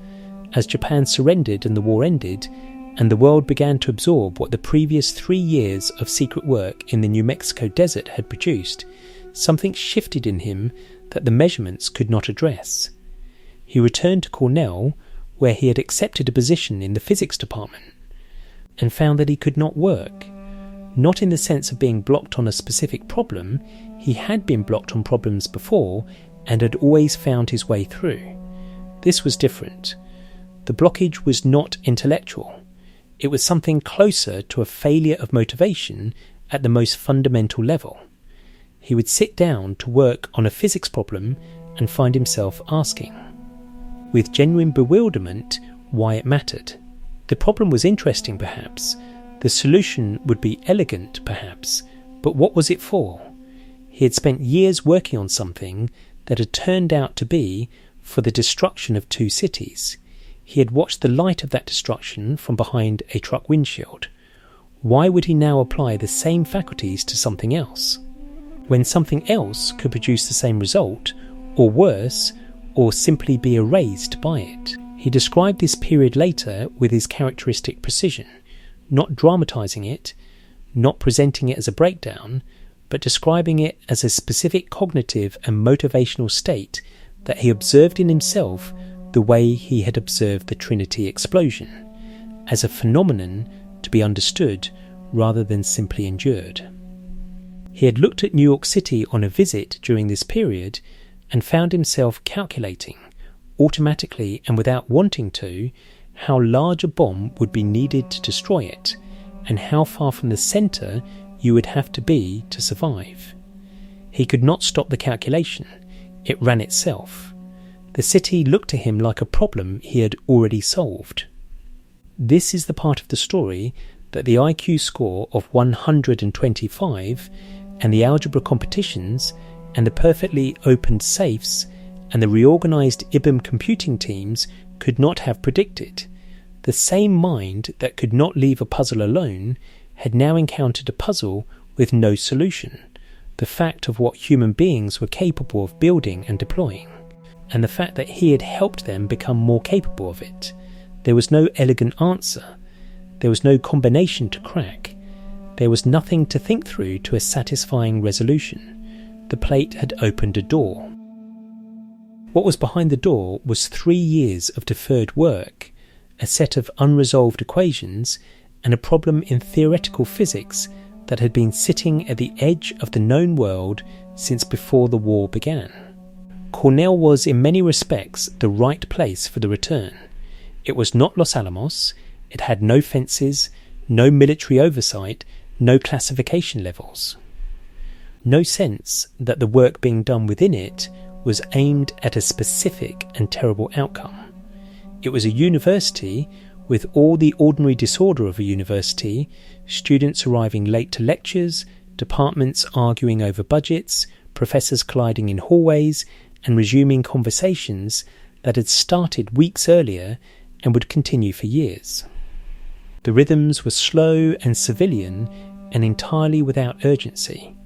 as Japan surrendered and the war ended, and the world began to absorb what the previous 3 years of secret work in the New Mexico desert had produced, something shifted in him that the measurements could not address. He returned to Cornell, where he had accepted a position in the physics department, and found that he could not work. Not in the sense of being blocked on a specific problem. He had been blocked on problems before and had always found his way through. This was different. The blockage was not intellectual. It was something closer to a failure of motivation at the most fundamental level. He would sit down to work on a physics problem and find himself asking, with genuine bewilderment, why it mattered. The problem was interesting, perhaps. The solution would be elegant, perhaps. But what was it for? He had spent years working on something that had turned out to be for the destruction of 2 cities. He had watched the light of that destruction from behind a truck windshield. Why would he now apply the same faculties to something else? When something else could produce the same result, or worse, or simply be erased by it. He described this period later with his characteristic precision, not dramatising it, not presenting it as a breakdown, but describing it as a specific cognitive and motivational state that he observed in himself the way he had observed the Trinity explosion, as a phenomenon to be understood rather than simply endured. He had looked at New York City on a visit during this period and found himself calculating, automatically and without wanting to, how large a bomb would be needed to destroy it, and how far from the centre you would have to be to survive. He could not stop the calculation. It ran itself. The city looked to him like a problem he had already solved. This is the part of the story that the IQ score of 125 and the algebra competitions and the perfectly opened safes and the reorganized IBM computing teams could not have predicted. The same mind that could not leave a puzzle alone had now encountered a puzzle with no solution, the fact of what human beings were capable of building and deploying, and the fact that he had helped them become more capable of it. There was no elegant answer. There was no combination to crack. There was nothing to think through to a satisfying resolution. The plate had opened a door. What was behind the door was 3 years of deferred work, a set of unresolved equations, and a problem in theoretical physics that had been sitting at the edge of the known world since before the war began. Cornell was in many respects the right place for the return. It was not Los Alamos. It had no fences, no military oversight, no classification levels. No sense that the work being done within it was aimed at a specific and terrible outcome. It was a university with all the ordinary disorder of a university, students arriving late to lectures, departments arguing over budgets, professors colliding in hallways and resuming conversations that had started weeks earlier and would continue for years. The rhythms were slow and civilian and entirely without urgency.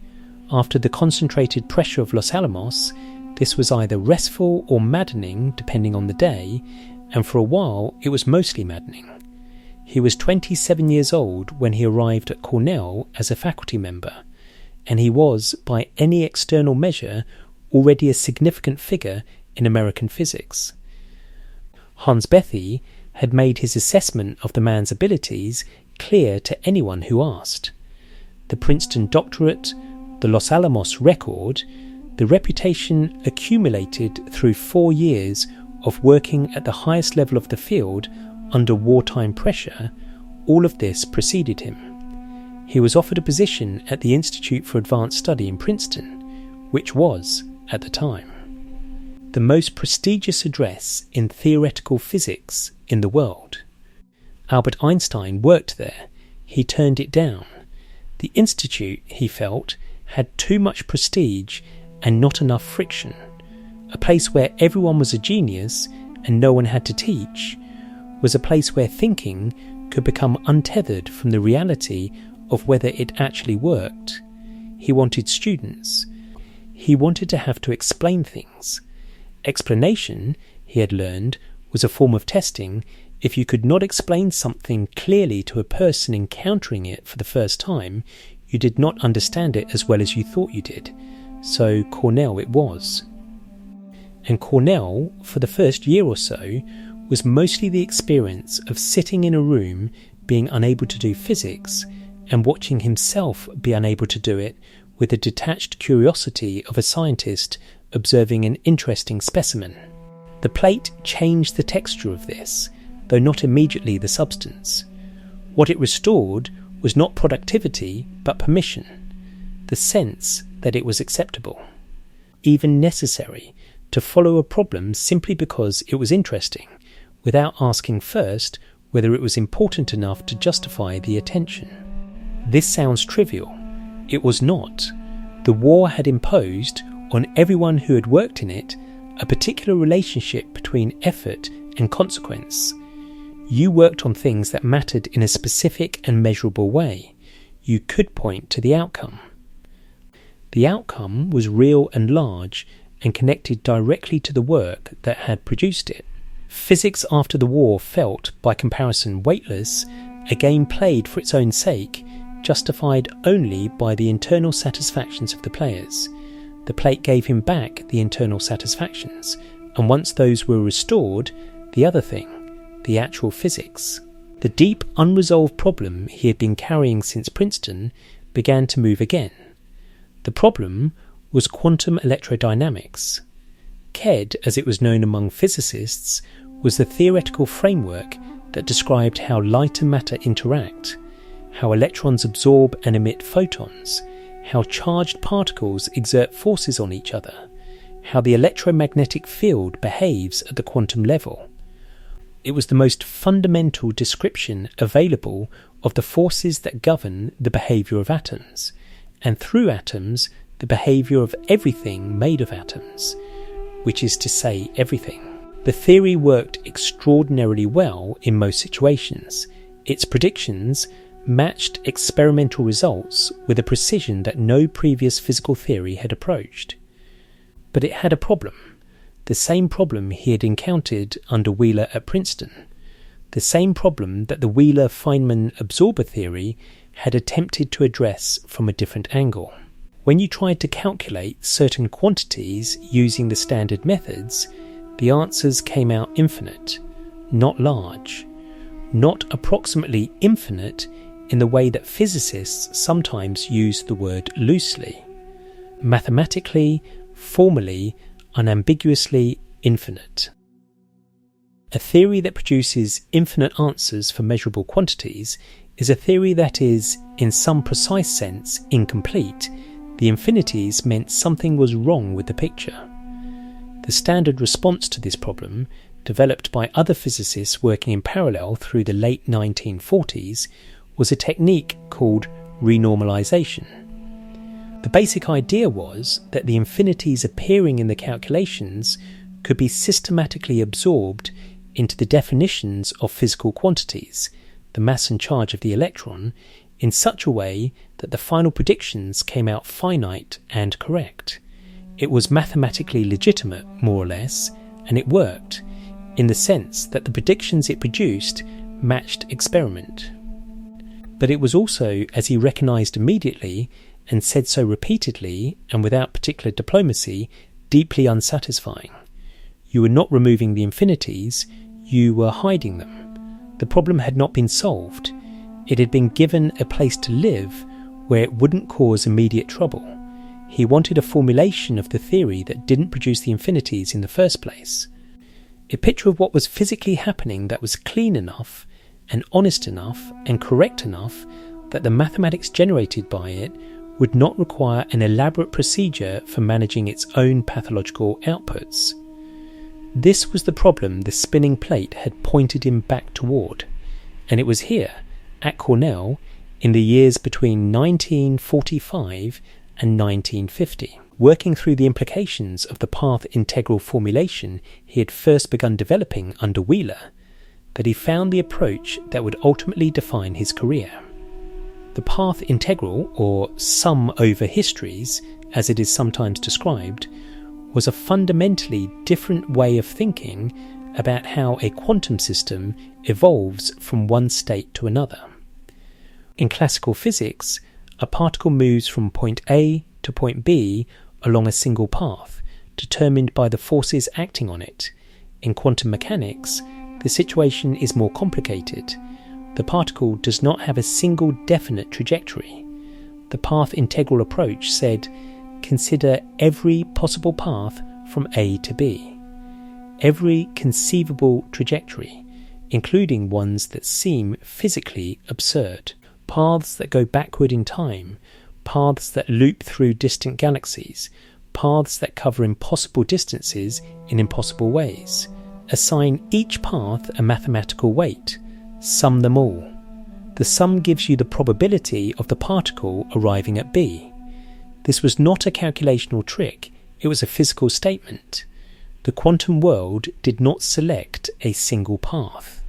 After the concentrated pressure of Los Alamos, this was either restful or maddening depending on the day, and for a while it was mostly maddening. He was 27 years old when he arrived at Cornell as a faculty member, and he was, by any external measure, already a significant figure in American physics. Hans Bethe had made his assessment of the man's abilities clear to anyone who asked. The Princeton doctorate, the Los Alamos record, the reputation accumulated through 4 years of working at the highest level of the field under wartime pressure, all of this preceded him. He was offered a position at the Institute for Advanced Study in Princeton, which was, at the time, the most prestigious address in theoretical physics in the world. Albert Einstein worked there. He turned it down. The Institute, he felt, had too much prestige and not enough friction. A place where everyone was a genius and no one had to teach was a place where thinking could become untethered from the reality of whether it actually worked. He wanted students. He wanted to have to explain things. Explanation, he had learned, was a form of testing. If you could not explain something clearly to a person encountering it for the first time, you did not understand it as well as you thought you did. So Cornell it was. And Cornell, for the first year or so, was mostly the experience of sitting in a room being unable to do physics and watching himself be unable to do it with the detached curiosity of a scientist observing an interesting specimen. The plate changed the texture of this, though not immediately the substance. What it restored was not productivity, but permission, the sense that it was acceptable, even necessary, to follow a problem simply because it was interesting, without asking first whether it was important enough to justify the attention. This sounds trivial. It was not. The war had imposed on everyone who had worked in it a particular relationship between effort and consequence. You worked on things that mattered in a specific and measurable way. You could point to the outcome. The outcome was real and large and connected directly to the work that had produced it. Physics after the war felt, by comparison, weightless, a game played for its own sake, justified only by the internal satisfactions of the players. The plate gave him back the internal satisfactions, and once those were restored, the other thing, the actual physics. The deep, unresolved problem he had been carrying since Princeton began to move again. The problem was quantum electrodynamics. KED, as it was known among physicists, was the theoretical framework that described how light and matter interact, how electrons absorb and emit photons, how charged particles exert forces on each other, how the electromagnetic field behaves at the quantum level. It was the most fundamental description available of the forces that govern the behaviour of atoms, and through atoms, the behaviour of everything made of atoms, which is to say everything. The theory worked extraordinarily well in most situations. Its predictions matched experimental results with a precision that no previous physical theory had approached. But it had a problem, the same problem he had encountered under Wheeler at Princeton, the same problem that the Wheeler-Feynman absorber theory had attempted to address from a different angle. When you tried to calculate certain quantities using the standard methods, the answers came out infinite, not large, not approximately infinite in the way that physicists sometimes use the word loosely. Mathematically, formally, unambiguously infinite. A theory that produces infinite answers for measurable quantities is a theory that is, in some precise sense, incomplete. The infinities meant something was wrong with the picture. The standard response to this problem, developed by other physicists working in parallel through the late 1940s, was a technique called renormalization. The basic idea was that the infinities appearing in the calculations could be systematically absorbed into the definitions of physical quantities, the mass and charge of the electron, in such a way that the final predictions came out finite and correct. It was mathematically legitimate, more or less, and it worked, in the sense that the predictions it produced matched experiment. But it was also, as he recognised immediately, and said so repeatedly and without particular diplomacy, deeply unsatisfying. You were not removing the infinities, you were hiding them. The problem had not been solved. It had been given a place to live where it wouldn't cause immediate trouble. He wanted a formulation of the theory that didn't produce the infinities in the first place. A picture of what was physically happening that was clean enough and honest enough and correct enough that the mathematics generated by it would not require an elaborate procedure for managing its own pathological outputs. This was the problem the spinning plate had pointed him back toward, and it was here, at Cornell, in the years between 1945 and 1950, working through the implications of the path integral formulation he had first begun developing under Wheeler, that he found the approach that would ultimately define his career. The path integral, or sum over histories, as it is sometimes described, was a fundamentally different way of thinking about how a quantum system evolves from one state to another. In classical physics, a particle moves from point A to point B along a single path, determined by the forces acting on it. In quantum mechanics, the situation is more complicated. The particle does not have a single definite trajectory. The path integral approach said, consider every possible path from A to B, every conceivable trajectory, including ones that seem physically absurd, paths that go backward in time, paths that loop through distant galaxies, paths that cover impossible distances in impossible ways. Assign each path a mathematical weight. Sum them all. The sum gives you the probability of the particle arriving at B. This was not a calculational trick, it was a physical statement. The quantum world did not select a single path.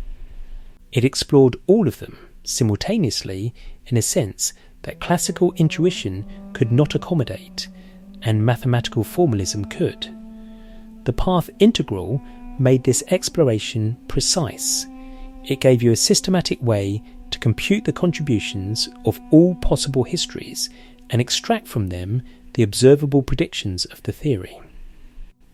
It explored all of them simultaneously in a sense that classical intuition could not accommodate, and mathematical formalism could. The path integral made this exploration precise. It gave you a systematic way to compute the contributions of all possible histories and extract from them the observable predictions of the theory.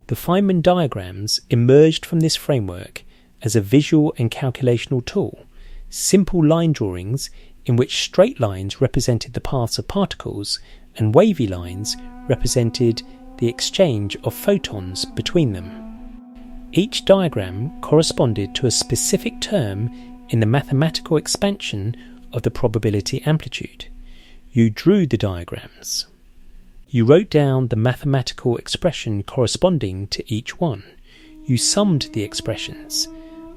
The Feynman diagrams emerged from this framework as a visual and calculational tool, simple line drawings in which straight lines represented the paths of particles and wavy lines represented the exchange of photons between them. Each diagram corresponded to a specific term in the mathematical expansion of the probability amplitude. You drew the diagrams. You wrote down the mathematical expression corresponding to each one. You summed the expressions.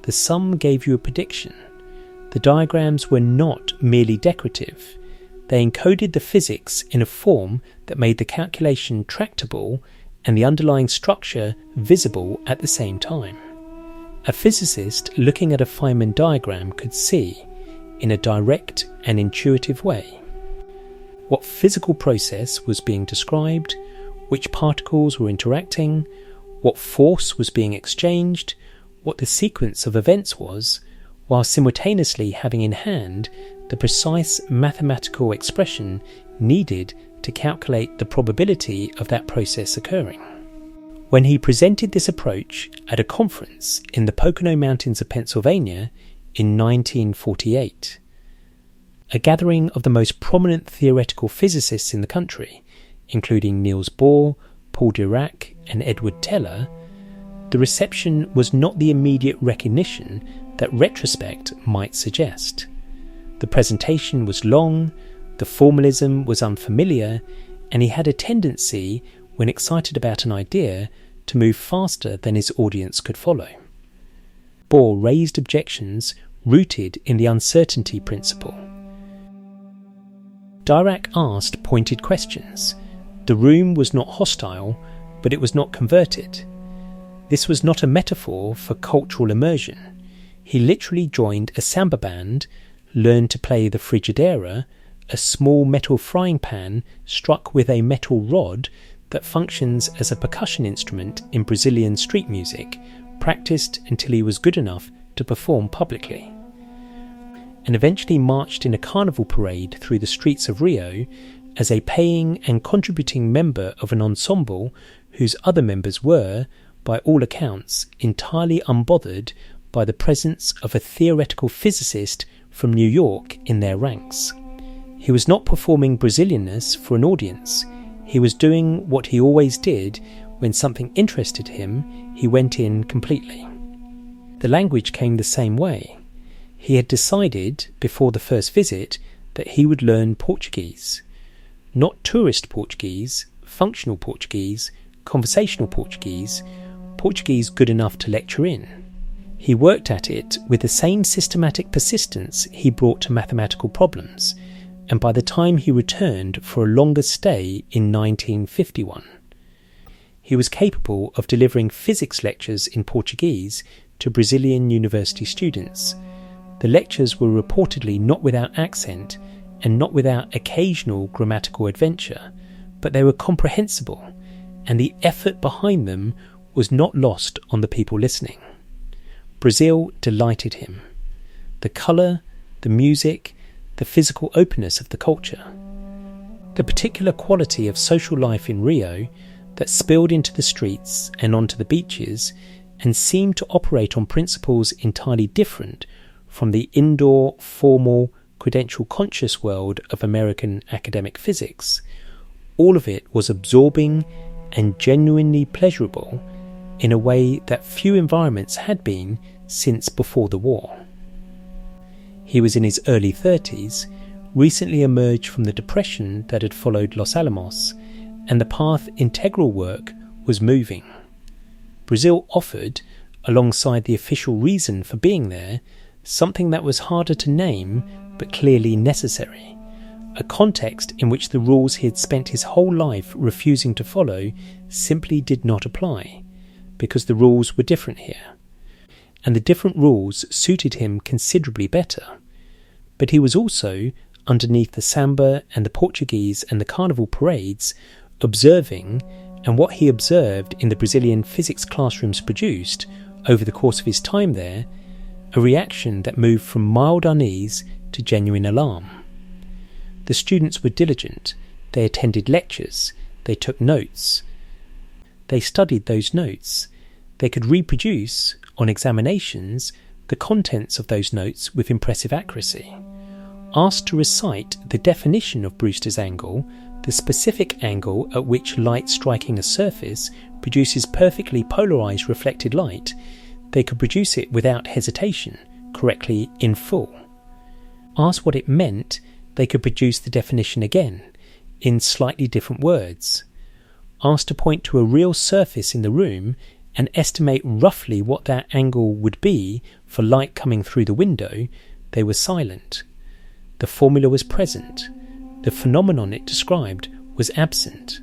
The sum gave you a prediction. The diagrams were not merely decorative. They encoded the physics in a form that made the calculation tractable and the underlying structure visible at the same time. A physicist looking at a Feynman diagram could see, in a direct and intuitive way, what physical process was being described, which particles were interacting, what force was being exchanged, what the sequence of events was, while simultaneously having in hand the precise mathematical expression needed to calculate the probability of that process occurring. When he presented this approach at a conference in the Pocono Mountains of Pennsylvania in 1948, a gathering of the most prominent theoretical physicists in the country, including Niels Bohr, Paul Dirac and Edward Teller, the reception was not the immediate recognition that retrospect might suggest. The presentation was long, the formalism was unfamiliar, and he had a tendency, when excited about an idea, to move faster than his audience could follow. Bohr raised objections rooted in the uncertainty principle. Dirac asked pointed questions. The room was not hostile, but it was not converted. This was not a metaphor for cultural immersion. He literally joined a samba band, learned to play the frigidaire, a small metal frying pan struck with a metal rod that functions as a percussion instrument in Brazilian street music, practiced until he was good enough to perform publicly, and eventually marched in a carnival parade through the streets of Rio as a paying and contributing member of an ensemble whose other members were, by all accounts, entirely unbothered by the presence of a theoretical physicist from New York in their ranks. He was not performing Brazilianness for an audience. He was doing what he always did when something interested him. He went in completely. The language came the same way. He had decided, before the first visit, that he would learn Portuguese. Not tourist Portuguese, functional Portuguese, conversational Portuguese, Portuguese good enough to lecture in. He worked at it with the same systematic persistence he brought to mathematical problems, and by the time he returned for a longer stay in 1951, he was capable of delivering physics lectures in Portuguese to Brazilian university students. The lectures were reportedly not without accent and not without occasional grammatical adventure, but they were comprehensible, and the effort behind them was not lost on the people listening. Brazil delighted him. The colour, the music, the physical openness of the culture. The particular quality of social life in Rio that spilled into the streets and onto the beaches and seemed to operate on principles entirely different from the indoor, formal, credential conscious world of American academic physics, all of it was absorbing and genuinely pleasurable in a way that few environments had been since before the war. He was in his early 30s, recently emerged from the depression that had followed Los Alamos, and the path integral work was moving. Brazil offered, alongside the official reason for being there, something that was harder to name but clearly necessary, a context in which the rules he had spent his whole life refusing to follow simply did not apply, because the rules were different here, and the different rules suited him considerably better. But he was also, underneath the samba and the Portuguese and the carnival parades, observing, and what he observed in the Brazilian physics classrooms produced, over the course of his time there, a reaction that moved from mild unease to genuine alarm. The students were diligent, they attended lectures, they took notes, they studied those notes, they could reproduce, on examinations, the contents of those notes with impressive accuracy. Asked to recite the definition of Brewster's angle, the specific angle at which light striking a surface produces perfectly polarized reflected light, they could produce it without hesitation, correctly in full. Asked what it meant, they could produce the definition again, in slightly different words. Asked to point to a real surface in the room and estimate roughly what that angle would be for light coming through the window, they were silent. The formula was present. The phenomenon it described was absent.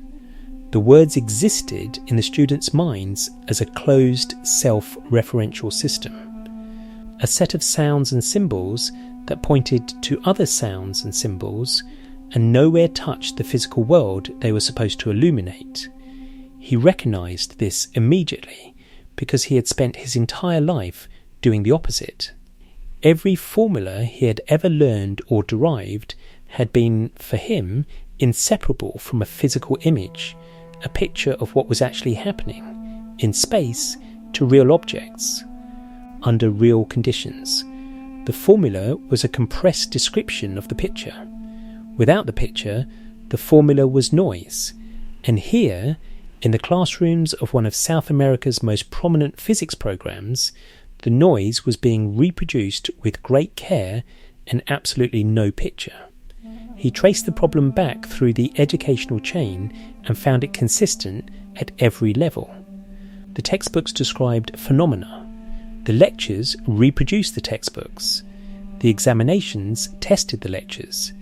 The words existed in the students' minds as a closed, self-referential system. A set of sounds and symbols that pointed to other sounds and symbols and nowhere touched the physical world they were supposed to illuminate. He recognized this immediately because he had spent his entire life doing the opposite. Every formula he had ever learned or derived had been, for him, inseparable from a physical image, a picture of what was actually happening, in space, to real objects, under real conditions. The formula was a compressed description of the picture. Without the picture, the formula was noise, and here, in the classrooms of one of South America's most prominent physics programs, the noise was being reproduced with great care and absolutely no picture. He traced the problem back through the educational chain and found it consistent at every level. The textbooks described phenomena. The lectures reproduced the textbooks. The examinations tested the lectures.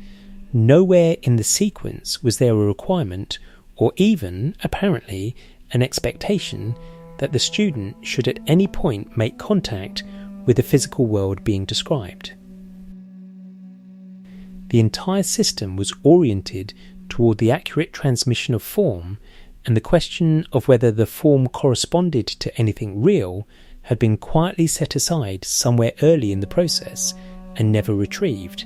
Nowhere in the sequence was there a requirement, or even, apparently, an expectation that the student should at any point make contact with the physical world being described. The entire system was oriented toward the accurate transmission of form, and the question of whether the form corresponded to anything real had been quietly set aside somewhere early in the process and never retrieved.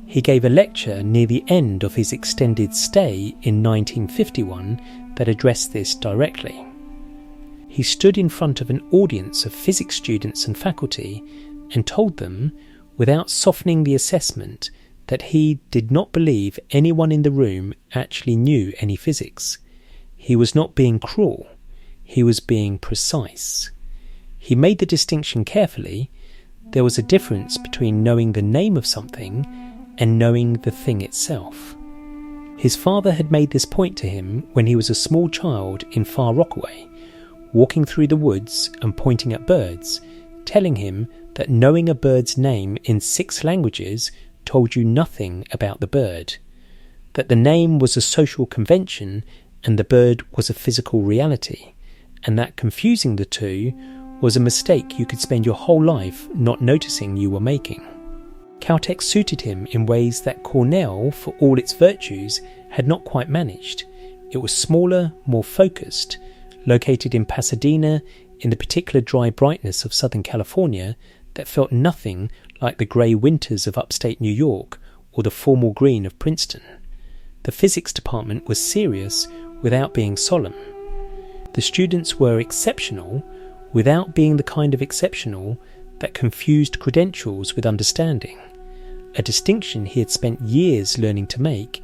He gave a lecture near the end of his extended stay in 1951 that addressed this directly. He stood in front of an audience of physics students and faculty and told them, without softening the assessment, that he did not believe anyone in the room actually knew any physics. He was not being cruel, he was being precise. He made the distinction carefully. There was a difference between knowing the name of something and knowing the thing itself. His father had made this point to him when he was a small child in Far Rockaway, walking through the woods and pointing at birds, telling him that knowing a bird's name in 6 languages told you nothing about the bird, that the name was a social convention and the bird was a physical reality, and that confusing the two was a mistake you could spend your whole life not noticing you were making. Caltech suited him in ways that Cornell, for all its virtues, had not quite managed. It was smaller, more focused, located in Pasadena in the particular dry brightness of Southern California that felt nothing like the grey winters of upstate New York or the formal green of Princeton. The physics department was serious without being solemn. The students were exceptional without being the kind of exceptional that confused credentials with understanding, a distinction he had spent years learning to make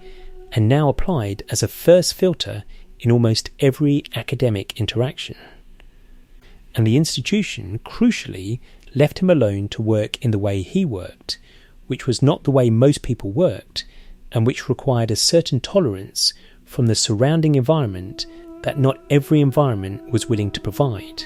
and now applied as a first filter in almost every academic interaction. And the institution, crucially, left him alone to work in the way he worked, which was not the way most people worked, and which required a certain tolerance from the surrounding environment that not every environment was willing to provide.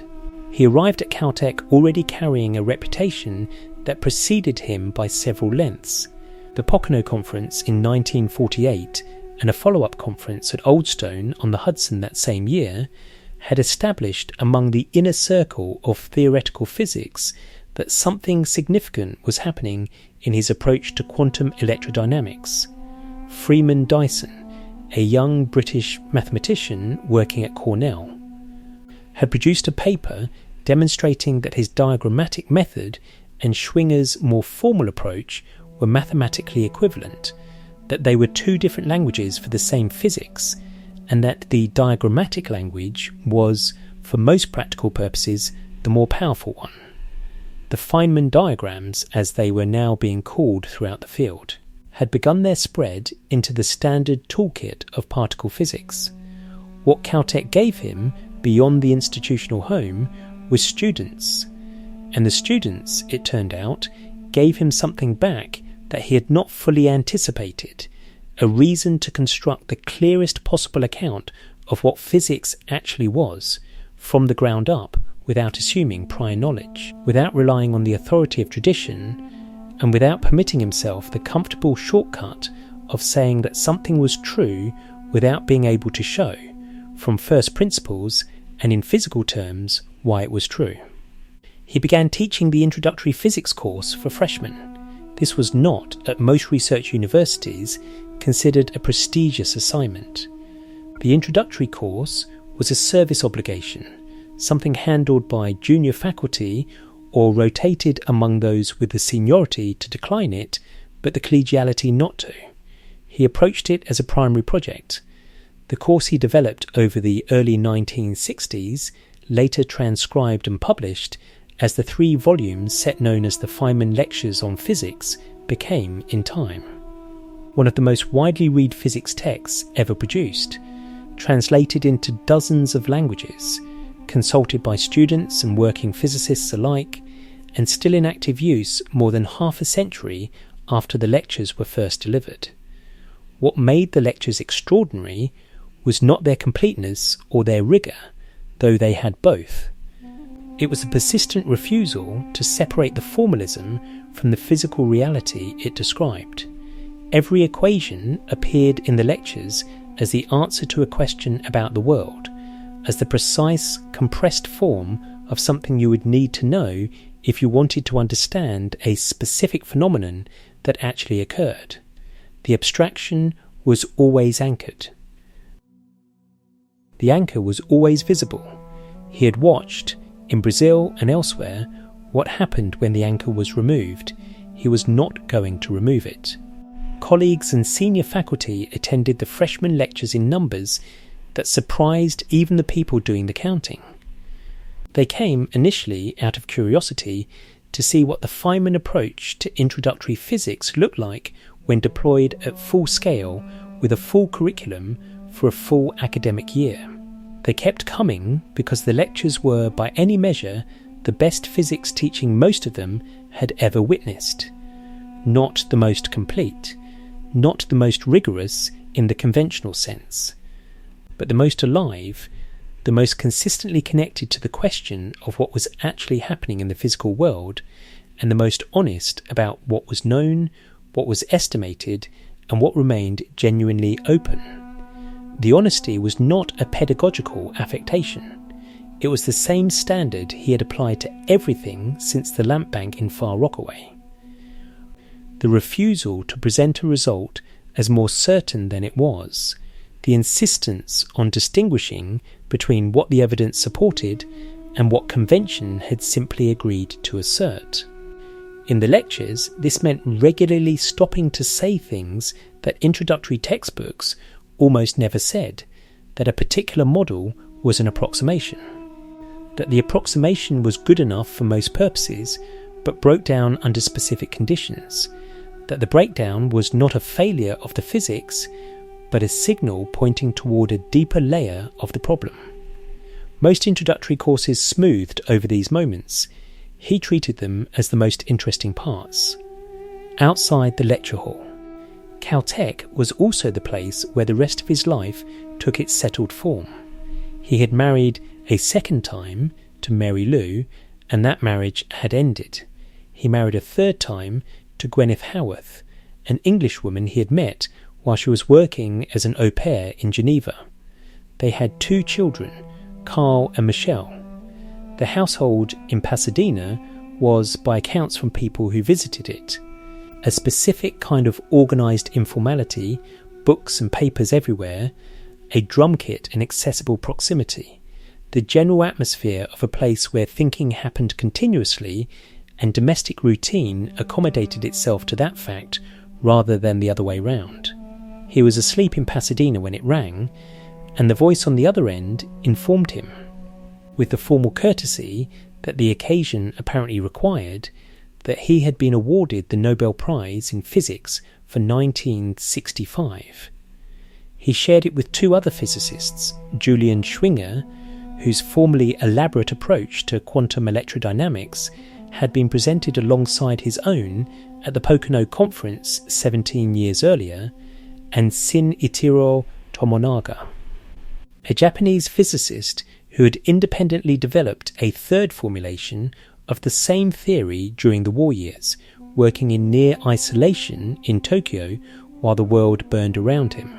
He arrived at Caltech already carrying a reputation that preceded him by several lengths. The Pocono Conference in 1948 and a follow-up conference at Oldstone on the Hudson that same year had established among the inner circle of theoretical physics that something significant was happening in his approach to quantum electrodynamics. Freeman Dyson, a young British mathematician working at Cornell, had produced a paper demonstrating that his diagrammatic method and Schwinger's more formal approach were mathematically equivalent, that they were two different languages for the same physics, and that the diagrammatic language was, for most practical purposes, the more powerful one. The Feynman diagrams, as they were now being called throughout the field, had begun their spread into the standard toolkit of particle physics. What Caltech gave him, beyond the institutional home, was students. And the students, it turned out, gave him something back that he had not fully anticipated, a reason to construct the clearest possible account of what physics actually was, from the ground up, without assuming prior knowledge, without relying on the authority of tradition, and without permitting himself the comfortable shortcut of saying that something was true without being able to show, from first principles and in physical terms, why it was true. He began teaching the introductory physics course for freshmen. This was not, at most research universities, considered a prestigious assignment. The introductory course was a service obligation, something handled by junior faculty or rotated among those with the seniority to decline it, but the collegiality not to. He approached it as a primary project. The course he developed over the early 1960s, later transcribed and published as the 3 volumes set known as the Feynman Lectures on Physics became in time. One of the most widely read physics texts ever produced, translated into dozens of languages, consulted by students and working physicists alike, and still in active use more than half a century after the lectures were first delivered. What made the lectures extraordinary was not their completeness or their rigour, though they had both. It was a persistent refusal to separate the formalism from the physical reality it described. Every equation appeared in the lectures as the answer to a question about the world, as the precise, compressed form of something you would need to know if you wanted to understand a specific phenomenon that actually occurred. The abstraction was always anchored. The anchor was always visible. He had watched, in Brazil and elsewhere, what happened when the anchor was removed. He was not going to remove it. Colleagues and senior faculty attended the freshman lectures in numbers that surprised even the people doing the counting. They came initially out of curiosity to see what the Feynman approach to introductory physics looked like when deployed at full scale with a full curriculum for a full academic year. They kept coming because the lectures were, by any measure, the best physics teaching most of them had ever witnessed. Not the most complete, not the most rigorous in the conventional sense, but the most alive, the most consistently connected to the question of what was actually happening in the physical world, and the most honest about what was known, what was estimated, and what remained genuinely open. The honesty was not a pedagogical affectation. It was the same standard he had applied to everything since the lamp bank in Far Rockaway. The refusal to present a result as more certain than it was, the insistence on distinguishing between what the evidence supported and what convention had simply agreed to assert. In the lectures, this meant regularly stopping to say things that introductory textbooks almost never said, that a particular model was an approximation, that the approximation was good enough for most purposes, but broke down under specific conditions, that the breakdown was not a failure of the physics, but a signal pointing toward a deeper layer of the problem. Most introductory courses smoothed over these moments. He treated them as the most interesting parts. Outside the lecture hall, Caltech was also the place where the rest of his life took its settled form. He had married a second time to Mary Lou, and that marriage had ended. He married a third time to Gwyneth Howarth, an Englishwoman he had met while she was working as an au pair in Geneva. They had 2 children, Carl and Michelle. The household in Pasadena was, by accounts from people who visited it, a specific kind of organised informality, books and papers everywhere, a drum kit in accessible proximity, the general atmosphere of a place where thinking happened continuously and domestic routine accommodated itself to that fact rather than the other way round. He was asleep in Pasadena when it rang, and the voice on the other end informed him, with the formal courtesy that the occasion apparently required, that he had been awarded the Nobel Prize in Physics for 1965. He shared it with 2 other physicists, Julian Schwinger, whose formerly elaborate approach to quantum electrodynamics had been presented alongside his own at the Pocono Conference 17 years earlier, and Shinichiro Tomonaga, a Japanese physicist who had independently developed a third formulation of the same theory during the war years, working in near isolation in Tokyo while the world burned around him.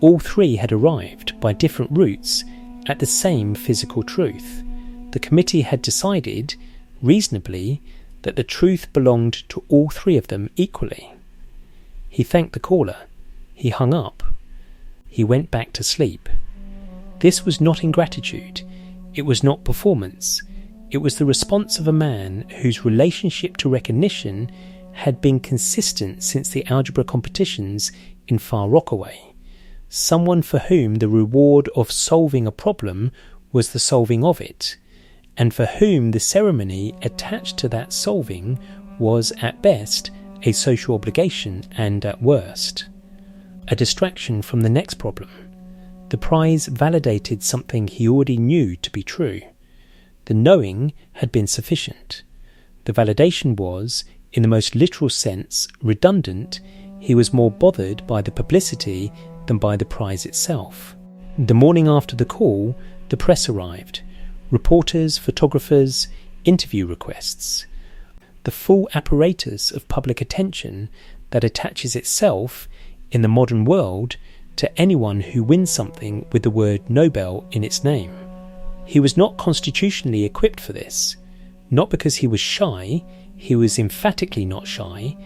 All 3 had arrived by different routes at the same physical truth. The committee had decided, reasonably, that the truth belonged to all 3 of them equally. He thanked the caller. He hung up. He went back to sleep. This was not ingratitude. It was not performance. It was the response of a man whose relationship to recognition had been consistent since the algebra competitions in Far Rockaway. Someone for whom the reward of solving a problem was the solving of it, and for whom the ceremony attached to that solving was at best a social obligation and at worst a distraction from the next problem. The prize validated something he already knew to be true. The knowing had been sufficient. The validation was, in the most literal sense, redundant. He was more bothered by the publicity than by the prize itself. The morning after the call, the press arrived. Reporters, photographers, interview requests. The full apparatus of public attention that attaches itself, in the modern world, to anyone who wins something with the word Nobel in its name. He was not constitutionally equipped for this, not because he was shy, he was emphatically not shy,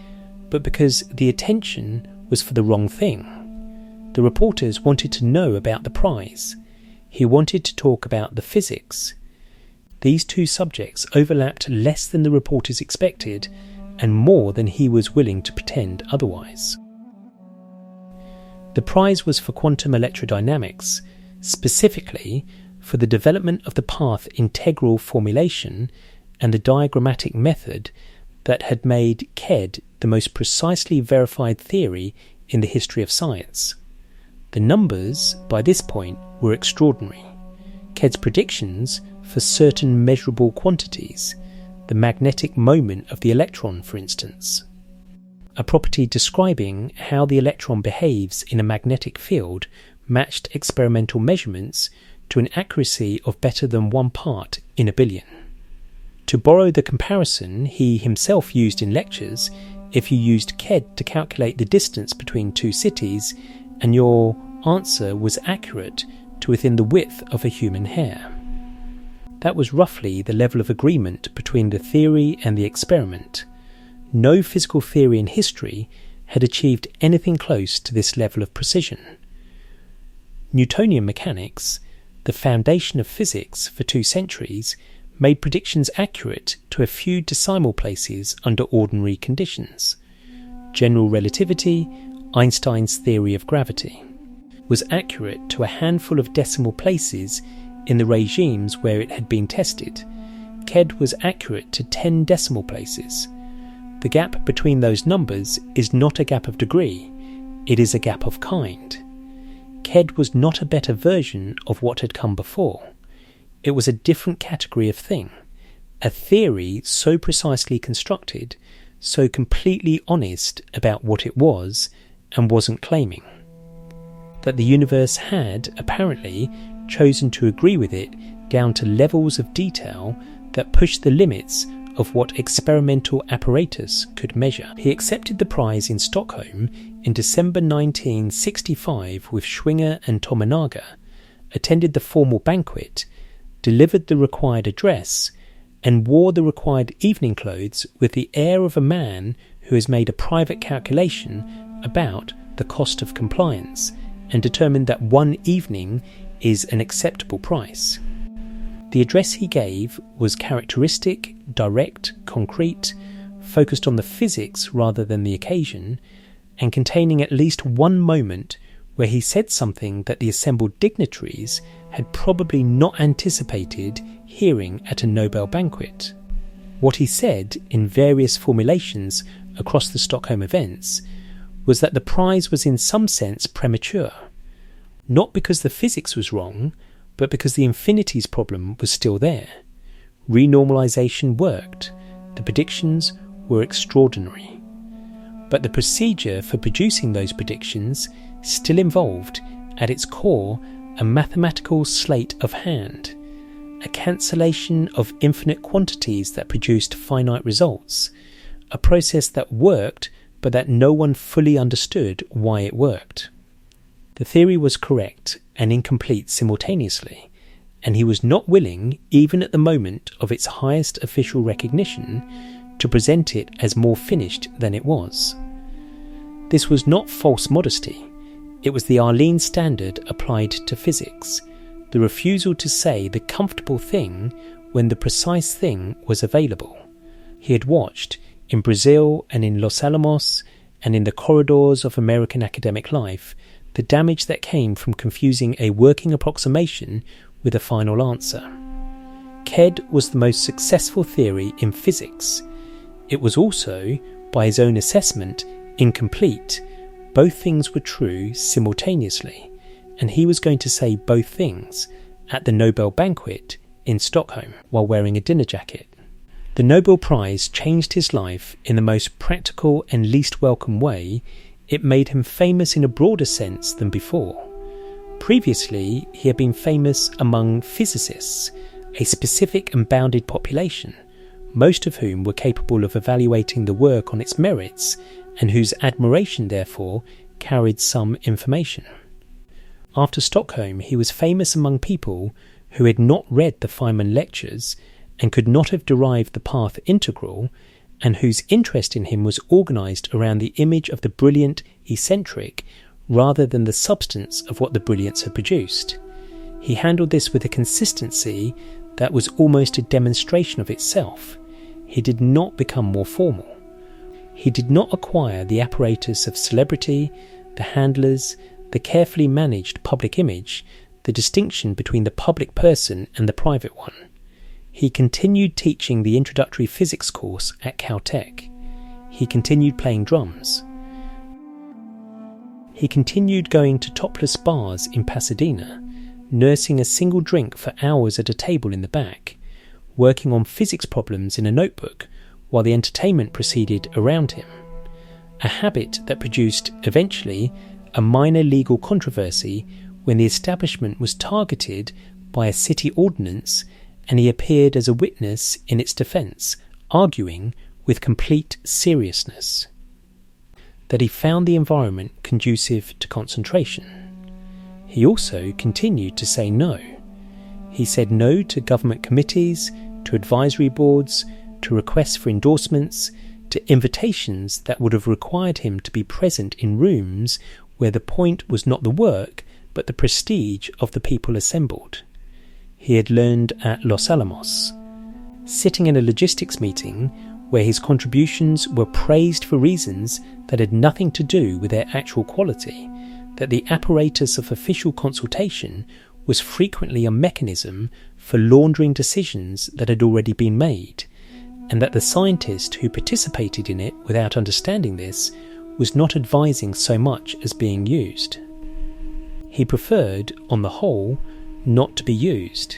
but because the attention was for the wrong thing. The reporters wanted to know about the prize. He wanted to talk about the physics. These 2 subjects overlapped less than the reporters expected, and more than he was willing to pretend otherwise. The prize was for quantum electrodynamics, specifically for the development of the path integral formulation and the diagrammatic method that had made KED the most precisely verified theory in the history of science. The numbers, by this point, were extraordinary. KED's predictions for certain measurable quantities, the magnetic moment of the electron, for instance, a property describing how the electron behaves in a magnetic field, matched experimental measurements to an accuracy of better than 1 part in a billion. To borrow the comparison he himself used in lectures, if you used KED to calculate the distance between 2 cities, and your answer was accurate to within the width of a human hair. That was roughly the level of agreement between the theory and the experiment. No physical theory in history had achieved anything close to this level of precision. Newtonian mechanics, the foundation of physics for 2 centuries, made predictions accurate to a few decimal places under ordinary conditions. General relativity, Einstein's theory of gravity, was accurate to a handful of decimal places in the regimes where it had been tested, Ked was accurate to 10 decimal places. The gap between those numbers is not a gap of degree, it is a gap of kind. Ked was not a better version of what had come before. It was a different category of thing, a theory so precisely constructed, so completely honest about what it was and wasn't claiming. That the universe had, apparently, chosen to agree with it down to levels of detail that pushed the limits of what experimental apparatus could measure. He accepted the prize in Stockholm in December 1965 with Schwinger and Tominaga, attended the formal banquet, delivered the required address, and wore the required evening clothes with the air of a man who has made a private calculation about the cost of compliance and determined that one evening is an acceptable price. The address he gave was characteristic, direct, concrete, focused on the physics rather than the occasion, and containing at least one moment where he said something that the assembled dignitaries had probably not anticipated hearing at a Nobel banquet. What he said, in various formulations across the Stockholm events, was that the prize was in some sense premature, not because the physics was wrong, but because the infinities problem was still there. Renormalization worked. The predictions were extraordinary. But the procedure for producing those predictions still involved, at its core, a mathematical sleight of hand, a cancellation of infinite quantities that produced finite results, a process that worked but that no one fully understood why it worked. The theory was correct and incomplete simultaneously, and he was not willing, even at the moment of its highest official recognition, to present it as more finished than it was. This was not false modesty. It was the Arlene standard applied to physics, the refusal to say the comfortable thing when the precise thing was available. He had watched, in Brazil and in Los Alamos and in the corridors of American academic life, the damage that came from confusing a working approximation with a final answer. Ked was the most successful theory in physics. It was also, by his own assessment, incomplete. Both things were true simultaneously, and he was going to say both things at the Nobel banquet in Stockholm while wearing a dinner jacket. The Nobel Prize changed his life in the most practical and least welcome way. It made him famous in a broader sense than before. Previously, he had been famous among physicists, a specific and bounded population, most of whom were capable of evaluating the work on its merits and whose admiration, therefore, carried some information. After Stockholm, he was famous among people who had not read the Feynman lectures and could not have derived the path integral, and whose interest in him was organised around the image of the brilliant eccentric rather than the substance of what the brilliance had produced. He handled this with a consistency that was almost a demonstration of itself. He did not become more formal. He did not acquire the apparatus of celebrity, the handlers, the carefully managed public image, the distinction between the public person and the private one. He continued teaching the introductory physics course at Caltech. He continued playing drums. He continued going to topless bars in Pasadena, nursing a single drink for hours at a table in the back, working on physics problems in a notebook while the entertainment proceeded around him. A habit that produced, eventually, a minor legal controversy when the establishment was targeted by a city ordinance and he appeared as a witness in its defence, arguing with complete seriousness that he found the environment conducive to concentration. He also continued to say no. He said no to government committees, to advisory boards, to requests for endorsements, to invitations that would have required him to be present in rooms where the point was not the work, but the prestige of the people assembled. He had learned at Los Alamos, sitting in a logistics meeting where his contributions were praised for reasons that had nothing to do with their actual quality, that the apparatus of official consultation was frequently a mechanism for laundering decisions that had already been made, and that the scientist who participated in it without understanding this was not advising so much as being used. He preferred, on the whole, not to be used.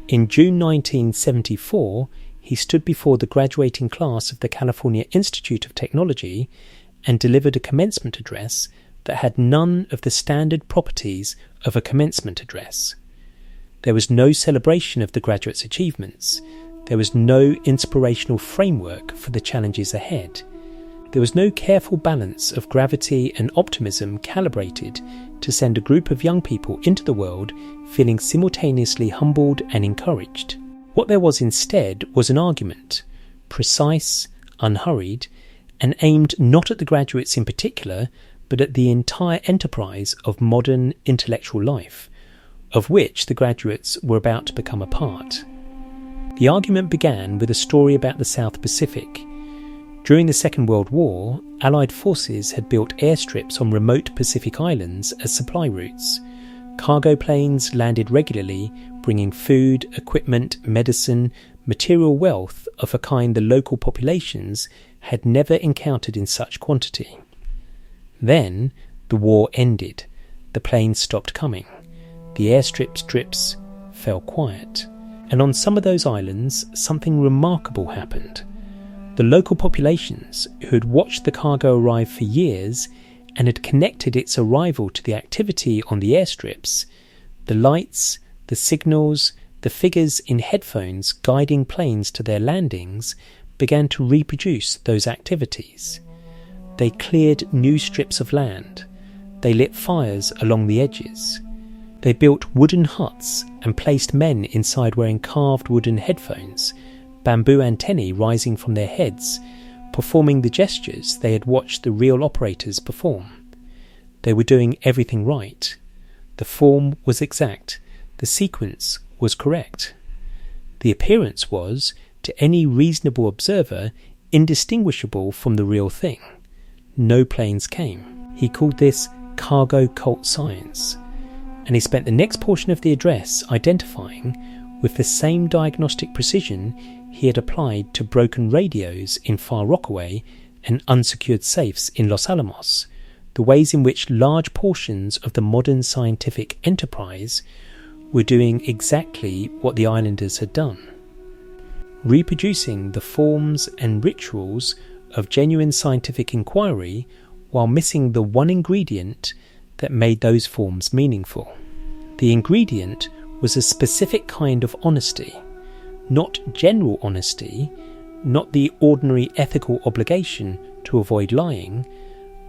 In June 1974, he stood before the graduating class of the California Institute of Technology and delivered a commencement address that had none of the standard properties of a commencement address. There was no celebration of the graduate's achievements. There was no inspirational framework for the challenges ahead. There was no careful balance of gravity and optimism calibrated to send a group of young people into the world feeling simultaneously humbled and encouraged. What there was instead was an argument, precise, unhurried, and aimed not at the graduates in particular, but at the entire enterprise of modern intellectual life, of which the graduates were about to become a part. The argument began with a story about the South Pacific. During the Second World War, Allied forces had built airstrips on remote Pacific islands as supply routes. Cargo planes landed regularly, bringing food, equipment, medicine, material wealth of a kind the local populations had never encountered in such quantity. Then the war ended. The planes stopped coming. The airstrip strips fell quiet. And on some of those islands, something remarkable happened. The local populations, who had watched the cargo arrive for years and had connected its arrival to the activity on the airstrips, the lights, the signals, the figures in headphones guiding planes to their landings, began to reproduce those activities. They cleared new strips of land. They lit fires along the edges. They built wooden huts and placed men inside wearing carved wooden headphones, bamboo antennae rising from their heads, performing the gestures they had watched the real operators perform. They were doing everything right. The form was exact. The sequence was correct. The appearance was, to any reasonable observer, indistinguishable from the real thing. No planes came. He called this cargo cult science, and he spent the next portion of the address identifying, with the same diagnostic precision he had applied to broken radios in Far Rockaway and unsecured safes in Los Alamos, the ways in which large portions of the modern scientific enterprise were doing exactly what the islanders had done, reproducing the forms and rituals of genuine scientific inquiry while missing the one ingredient that made those forms meaningful. The ingredient was a specific kind of honesty, not general honesty, not the ordinary ethical obligation to avoid lying,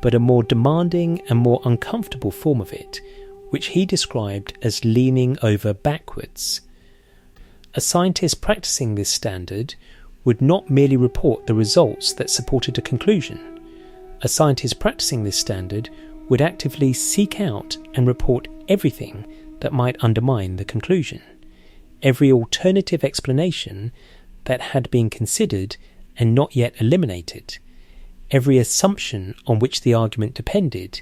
but a more demanding and more uncomfortable form of it, which he described as leaning over backwards. A scientist practicing this standard would not merely report the results that supported a conclusion. A scientist practicing this standard would actively seek out and report everything that might undermine the conclusion, every alternative explanation that had been considered and not yet eliminated, every assumption on which the argument depended,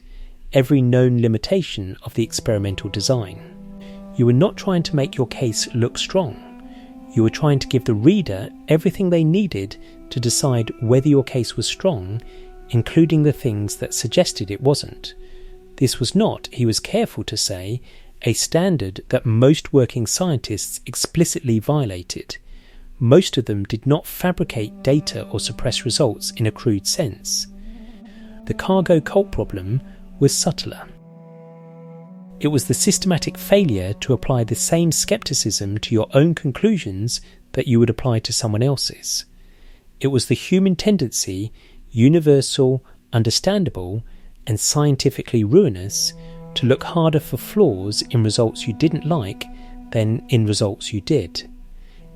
every known limitation of the experimental design. You were not trying to make your case look strong. You were trying to give the reader everything they needed to decide whether your case was strong, including the things that suggested it wasn't. This was not, he was careful to say, a standard that most working scientists explicitly violated. Most of them did not fabricate data or suppress results in a crude sense. The cargo cult problem was subtler. It was the systematic failure to apply the same skepticism to your own conclusions that you would apply to someone else's. It was the human tendency, universal, understandable, and scientifically ruinous, to look harder for flaws in results you didn't like than in results you did.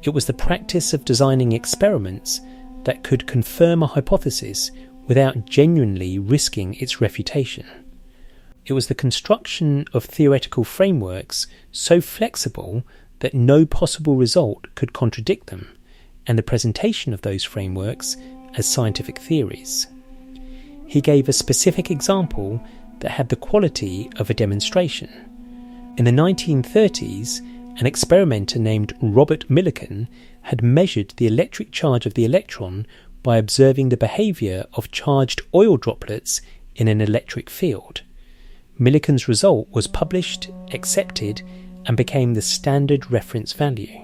It was the practice of designing experiments that could confirm a hypothesis without genuinely risking its refutation. It was the construction of theoretical frameworks so flexible that no possible result could contradict them, and the presentation of those frameworks as scientific theories. He gave a specific example that had the quality of a demonstration. In the 1930s, an experimenter named Robert Millikan had measured the electric charge of the electron by observing the behaviour of charged oil droplets in an electric field. Millikan's result was published, accepted, and became the standard reference value.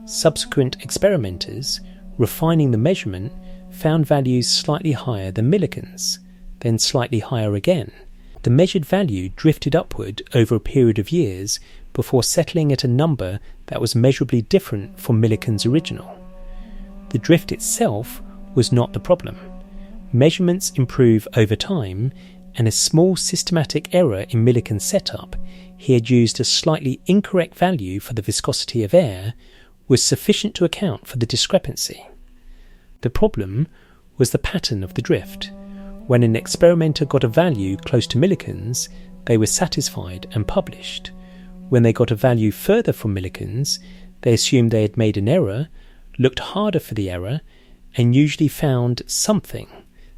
Subsequent experimenters, refining the measurement, found values slightly higher than Millikan's, then slightly higher again. The measured value drifted upward over a period of years before settling at a number that was measurably different from Millikan's original. The drift itself was not the problem. Measurements improve over time, and a small systematic error in Millikan's setup, he had used a slightly incorrect value for the viscosity of air, was sufficient to account for the discrepancy. The problem was the pattern of the drift. When an experimenter got a value close to Millikan's, they were satisfied and published. When they got a value further from Millikan's, they assumed they had made an error, looked harder for the error, and usually found something,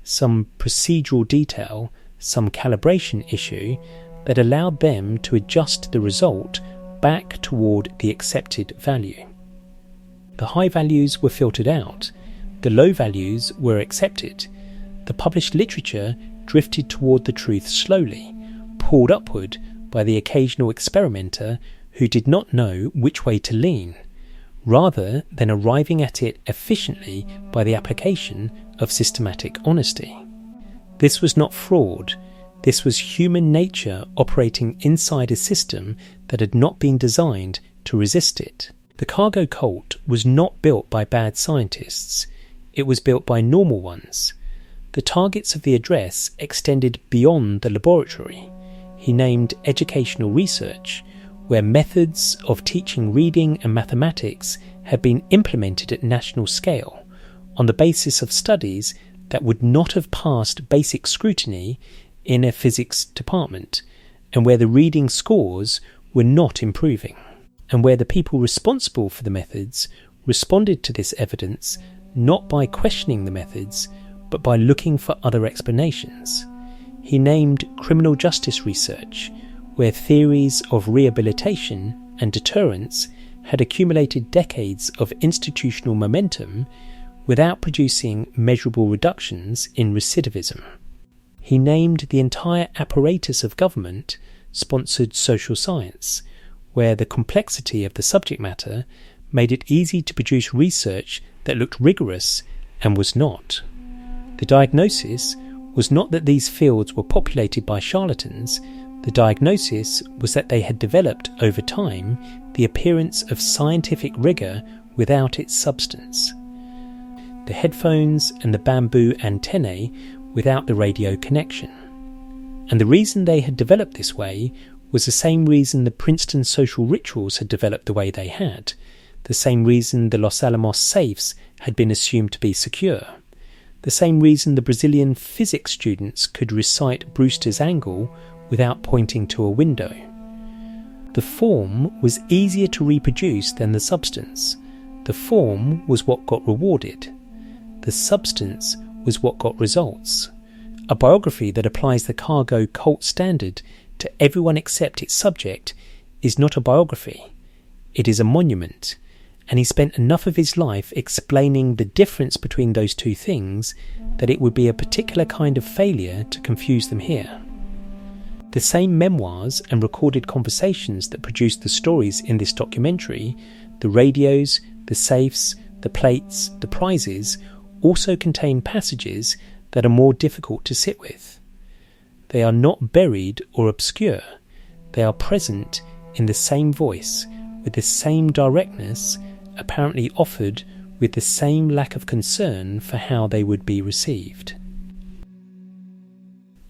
some procedural detail, some calibration issue that allowed them to adjust the result back toward the accepted value. The high values were filtered out, the low values were accepted. The published literature drifted toward the truth slowly, pulled upward by the occasional experimenter who did not know which way to lean, rather than arriving at it efficiently by the application of systematic honesty. This was not fraud. This was human nature operating inside a system that had not been designed to resist it. The cargo cult was not built by bad scientists. It was built by normal ones. The targets of the address extended beyond the laboratory. He named educational research, where methods of teaching reading and mathematics had been implemented at national scale on the basis of studies that would not have passed basic scrutiny in a physics department, and where the reading scores were not improving, and where the people responsible for the methods responded to this evidence not by questioning the methods, but by looking for other explanations. He named criminal justice research, where theories of rehabilitation and deterrence had accumulated decades of institutional momentum without producing measurable reductions in recidivism. He named the entire apparatus of government-sponsored social science, where the complexity of the subject matter made it easy to produce research that looked rigorous and was not. The diagnosis was not that these fields were populated by charlatans. The diagnosis was that they had developed over time the appearance of scientific rigour without its substance. The headphones and the bamboo antennae without the radio connection. And the reason they had developed this way was the same reason the Princeton social rituals had developed the way they had, the same reason the Los Alamos safes had been assumed to be secure, the same reason the Brazilian physics students could recite Brewster's angle without pointing to a window. The form was easier to reproduce than the substance. The form was what got rewarded. The substance was what got results. A biography that applies the cargo cult standard to everyone except its subject is not a biography. It is a monument, and he spent enough of his life explaining the difference between those two things that it would be a particular kind of failure to confuse them here. The same memoirs and recorded conversations that produced the stories in this documentary, the radios, the safes, the plates, the prizes, also contain passages that are more difficult to sit with. They are not buried or obscure. They are present in the same voice, with the same directness, apparently offered with the same lack of concern for how they would be received.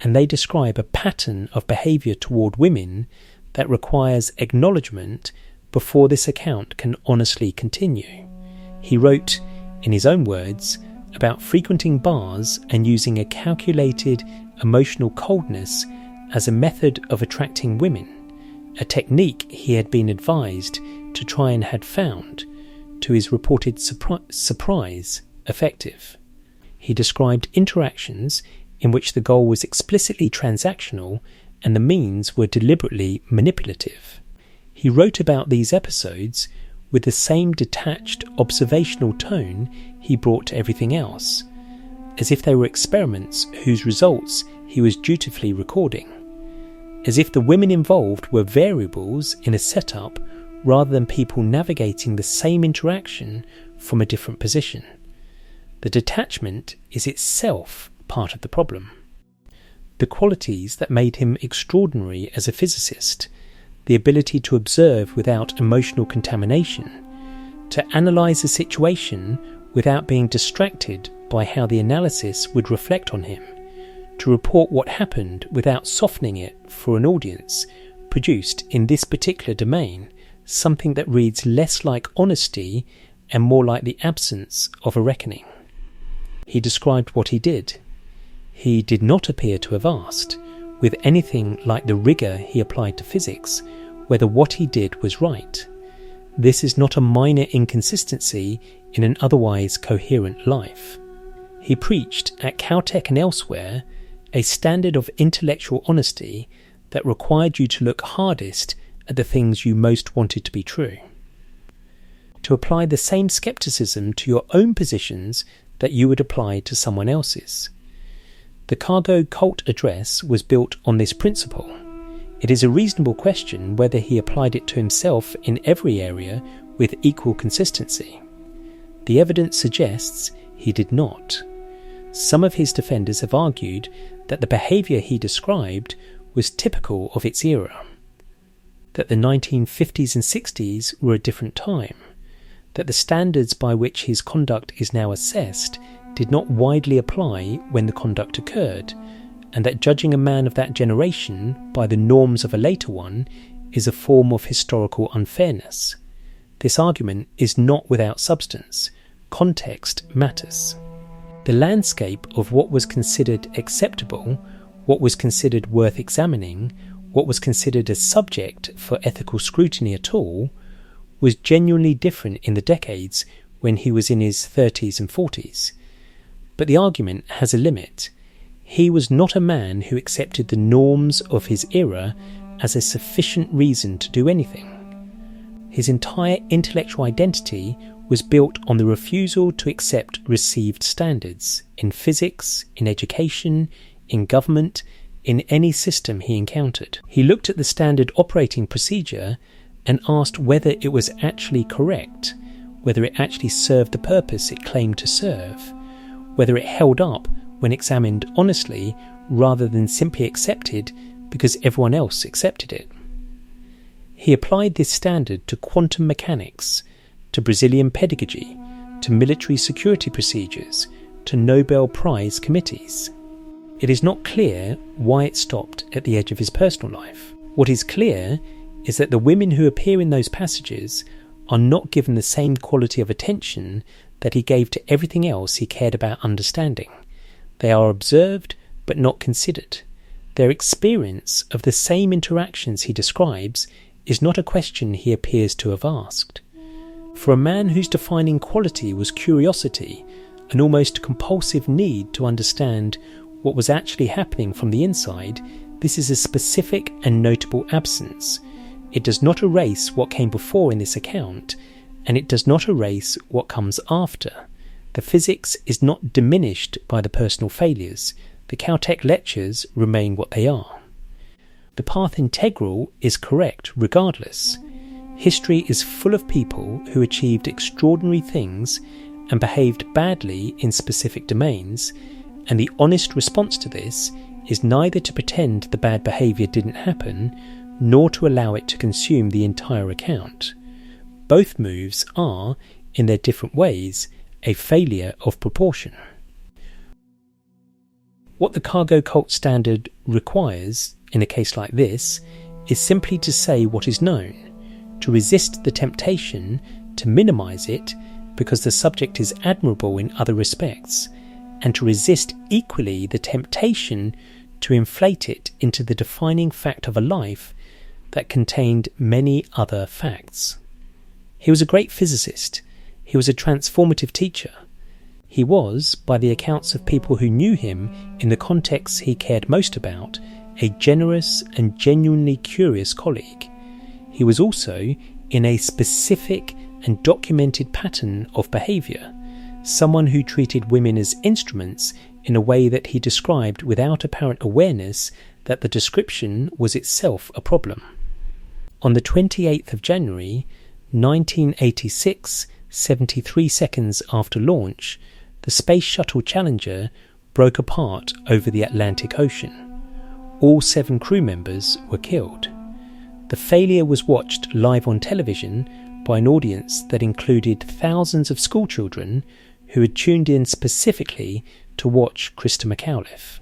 And they describe a pattern of behaviour toward women that requires acknowledgement before this account can honestly continue. He wrote, in his own words, about frequenting bars and using a calculated emotional coldness as a method of attracting women, a technique he had been advised to try and had found, to his reported surprise, effective. He described interactions in which the goal was explicitly transactional and the means were deliberately manipulative. He wrote about these episodes with the same detached observational tone he brought to everything else, as if they were experiments whose results he was dutifully recording, as if the women involved were variables in a setup rather than people navigating the same interaction from a different position. The detachment is itself part of the problem. The qualities that made him extraordinary as a physicist, the ability to observe without emotional contamination, to analyse a situation without being distracted by how the analysis would reflect on him, to report what happened without softening it for an audience, produced in this particular domain something that reads less like honesty and more like the absence of a reckoning. He described what he did. He did not appear to have asked, with anything like the rigour he applied to physics, whether what he did was right. This is not a minor inconsistency in an otherwise coherent life. He preached at Caltech and elsewhere a standard of intellectual honesty that required you to look hardest at the things you most wanted to be true. To apply the same scepticism to your own positions that you would apply to someone else's. The cargo cult address was built on this principle. It is a reasonable question whether he applied it to himself in every area with equal consistency. The evidence suggests he did not. Some of his defenders have argued that the behaviour he described was typical of its era, that the 1950s and 60s were a different time, that the standards by which his conduct is now assessed did not widely apply when the conduct occurred, and that judging a man of that generation by the norms of a later one is a form of historical unfairness. This argument is not without substance. Context matters. The landscape of what was considered acceptable, what was considered worth examining, what was considered a subject for ethical scrutiny at all, was genuinely different in the decades when he was in his 30s and 40s. But the argument has a limit. He was not a man who accepted the norms of his era as a sufficient reason to do anything. His entire intellectual identity was built on the refusal to accept received standards in physics, in education, in government, in any system he encountered. He looked at the standard operating procedure and asked whether it was actually correct, whether it actually served the purpose it claimed to serve, whether it held up when examined honestly rather than simply accepted because everyone else accepted it. He applied this standard to quantum mechanics, to Brazilian pedagogy, to military security procedures, to Nobel Prize committees. It is not clear why it stopped at the edge of his personal life. What is clear is that the women who appear in those passages are not given the same quality of attention that he gave to everything else he cared about understanding. They are observed but not considered. Their experience of the same interactions he describes is not a question he appears to have asked. For a man whose defining quality was curiosity, an almost compulsive need to understand what was actually happening from the inside, this is a specific and notable absence. It does not erase what came before in this account, and it does not erase what comes after. The physics is not diminished by the personal failures. The Caltech lectures remain what they are. The path integral is correct regardless. History is full of people who achieved extraordinary things and behaved badly in specific domains, and the honest response to this is neither to pretend the bad behaviour didn't happen, nor to allow it to consume the entire account. Both moves are, in their different ways, a failure of proportion. What the cargo cult standard requires, in a case like this, is simply to say what is known, to resist the temptation to minimise it because the subject is admirable in other respects, and to resist equally the temptation to inflate it into the defining fact of a life that contained many other facts. He was a great physicist. He was a transformative teacher. He was, by the accounts of people who knew him in the contexts he cared most about, a generous and genuinely curious colleague. he was also in a specific and documented pattern of behaviour, someone who treated women as instruments in a way that he described without apparent awareness that the description was itself a problem. On the 28th of January, 1986, 73 seconds after launch, the Space Shuttle Challenger broke apart over the Atlantic Ocean. All 7 crew members were killed. The failure was watched live on television by an audience that included thousands of schoolchildren who had tuned in specifically to watch Krista McAuliffe,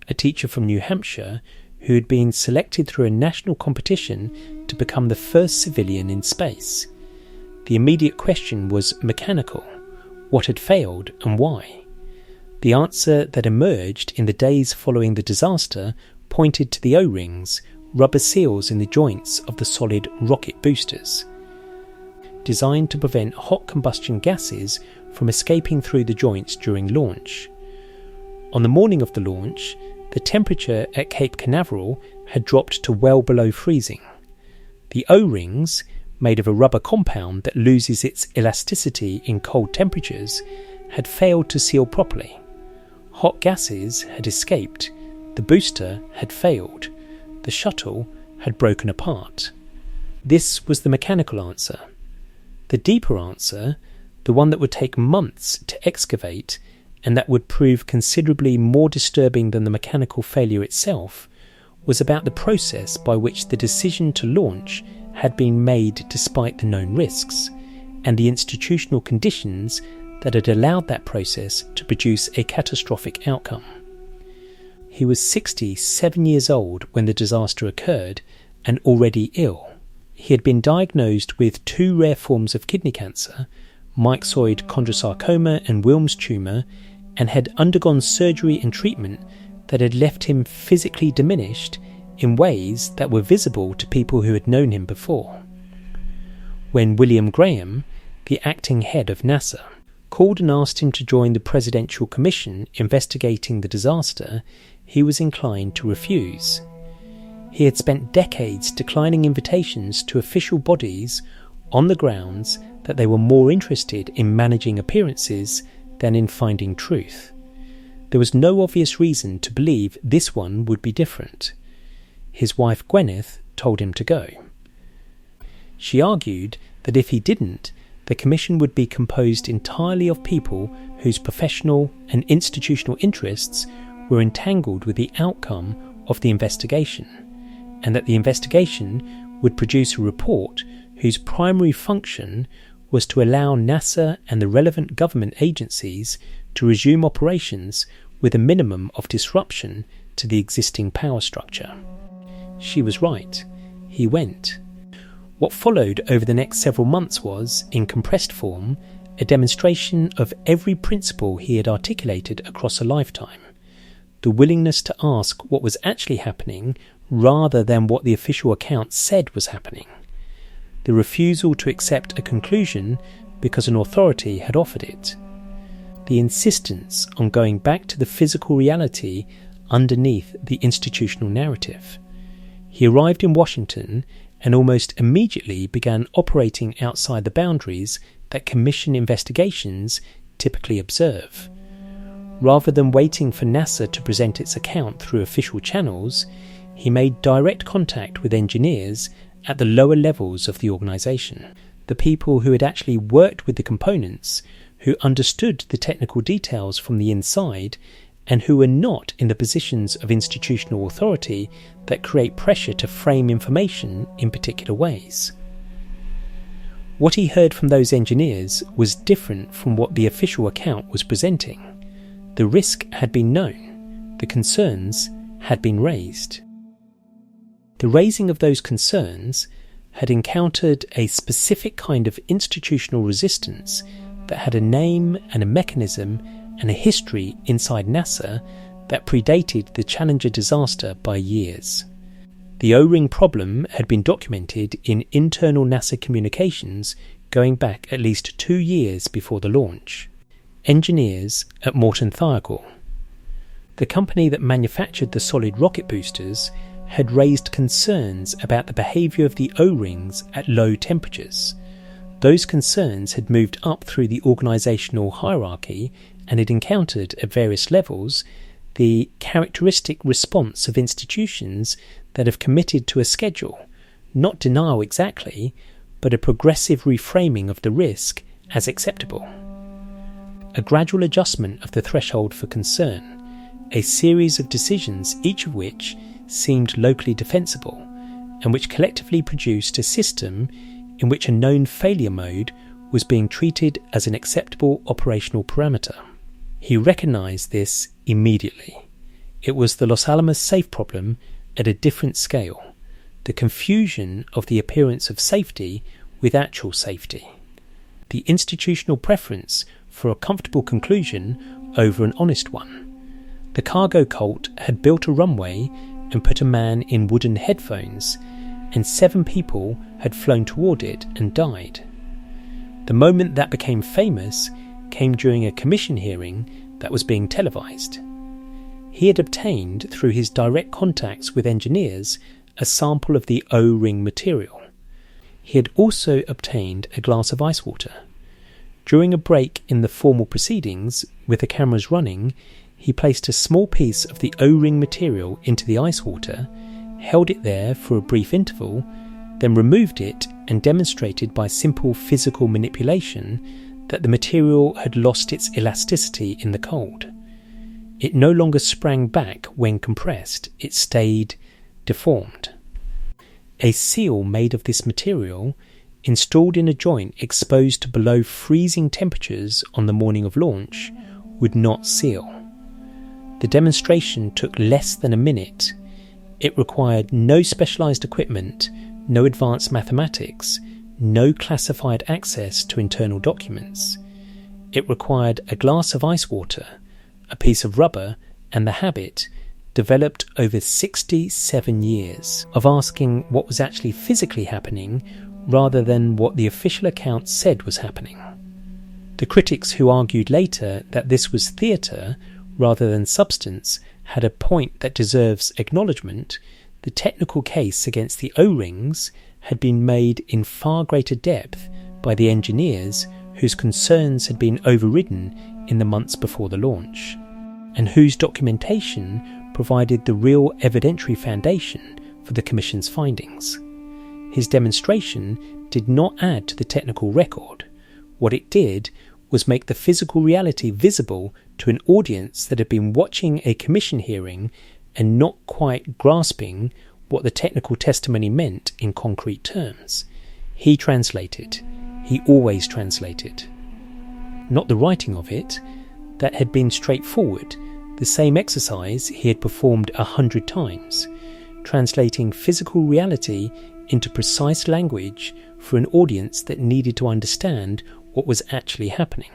a teacher from New Hampshire who had been selected through a national competition to become the first civilian in space. The immediate question was mechanical: what had failed and why? The answer that emerged in the days following the disaster pointed to the O-rings, rubber seals in the joints of the solid rocket boosters, designed to prevent hot combustion gases from escaping through the joints during launch. On the morning of the launch, the temperature at Cape Canaveral had dropped to well below freezing. The O-rings, made of a rubber compound that loses its elasticity in cold temperatures, had failed to seal properly. Hot gases had escaped, the booster had failed, the shuttle had broken apart. This was the mechanical answer. The deeper answer, the one that would take months to excavate and that would prove considerably more disturbing than the mechanical failure itself, was about the process by which the decision to launch had been made despite the known risks, and the institutional conditions that had allowed that process to produce a catastrophic outcome. He was 67 years old when the disaster occurred and already ill. He had been diagnosed with 2 rare forms of kidney cancer, myxoid chondrosarcoma and Wilms tumour, and had undergone surgery and treatment that had left him physically diminished in ways that were visible to people who had known him before. When William Graham, the acting head of NASA, called and asked him to join the Presidential Commission investigating the disaster, he was inclined to refuse. He had spent decades declining invitations to official bodies on the grounds that they were more interested in managing appearances than in finding truth. There was no obvious reason to believe this one would be different. His wife Gwyneth told him to go. She argued that if he didn't, the commission would be composed entirely of people whose professional and institutional interests were entangled with the outcome of the investigation, and that the investigation would produce a report whose primary function was to allow NASA and the relevant government agencies to resume operations with a minimum of disruption to the existing power structure. She was right. He went. What followed over the next several months was, in compressed form, a demonstration of every principle he had articulated across a lifetime. The willingness to ask what was actually happening rather than what the official account said was happening. The refusal to accept a conclusion because an authority had offered it. The insistence on going back to the physical reality underneath the institutional narrative. He arrived in Washington and almost immediately began operating outside the boundaries that commission investigations typically observe. Rather than waiting for NASA to present its account through official channels, he made direct contact with engineers at the lower levels of the organisation, the people who had actually worked with the components, who understood the technical details from the inside, and who were not in the positions of institutional authority that create pressure to frame information in particular ways. What he heard from those engineers was different from what the official account was presenting. The risk had been known. The concerns had been raised. The raising of those concerns had encountered a specific kind of institutional resistance that had a name and a mechanism and a history inside NASA that predated the Challenger disaster by years. The O-ring problem had been documented in internal NASA communications going back at least 2 years before the launch. Engineers at Morton Thiokol, the company that manufactured the solid rocket boosters, had raised concerns about the behaviour of the O-rings at low temperatures. Those concerns had moved up through the organisational hierarchy and had encountered, at various levels, the characteristic response of institutions that have committed to a schedule, not denial exactly, but a progressive reframing of the risk as acceptable. A gradual adjustment of the threshold for concern, a series of decisions, each of which seemed locally defensible, and which collectively produced a system in which a known failure mode was being treated as an acceptable operational parameter. He recognised this immediately. It was the Los Alamos safe problem at a different scale, the confusion of the appearance of safety with actual safety, the institutional preference for a comfortable conclusion over an honest one. The cargo cult had built a runway and put a man in wooden headphones, and 7 people had flown toward it and died. The moment that became famous came during a commission hearing that was being televised. He had obtained, through his direct contacts with engineers, a sample of the O-ring material. He had also obtained a glass of ice water. During a break in the formal proceedings, with the cameras running, he placed a small piece of the O-ring material into the ice water, held it there for a brief interval, then removed it and demonstrated by simple physical manipulation that the material had lost its elasticity in the cold. It no longer sprang back when compressed, it stayed deformed. A seal made of this material, installed in a joint exposed to below freezing temperatures on the morning of launch, would not seal. The demonstration took less than a minute. It required no specialised equipment, no advanced mathematics, no classified access to internal documents. It required a glass of ice water, a piece of rubber, and the habit, developed over 67 years, of asking what was actually physically happening rather than what the official account said was happening. The critics who argued later that this was theatre rather than substance had a point that deserves acknowledgement. The technical case against the O-rings had been made in far greater depth by the engineers whose concerns had been overridden in the months before the launch, and whose documentation provided the real evidentiary foundation for the Commission's findings. His demonstration did not add to the technical record. What it did was make the physical reality visible to an audience that had been watching a Commission hearing and not quite grasping what the technical testimony meant in concrete terms. He translated. He always translated. Not the writing of it. That had been straightforward, the same exercise he had performed 100 times, translating physical reality into precise language for an audience that needed to understand what was actually happening.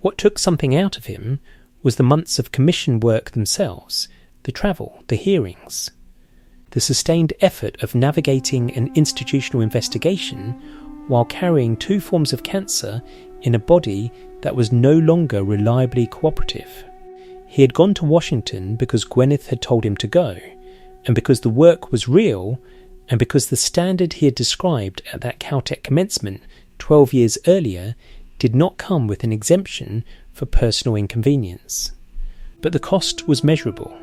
What took something out of him was the months of commission work themselves, the travel, the hearings, the sustained effort of navigating an institutional investigation while carrying 2 forms of cancer in a body that was no longer reliably cooperative. He had gone to Washington because Gwyneth had told him to go, and because the work was real, and because the standard he had described at that Caltech commencement 12 years earlier did not come with an exemption for personal inconvenience. But the cost was measurable.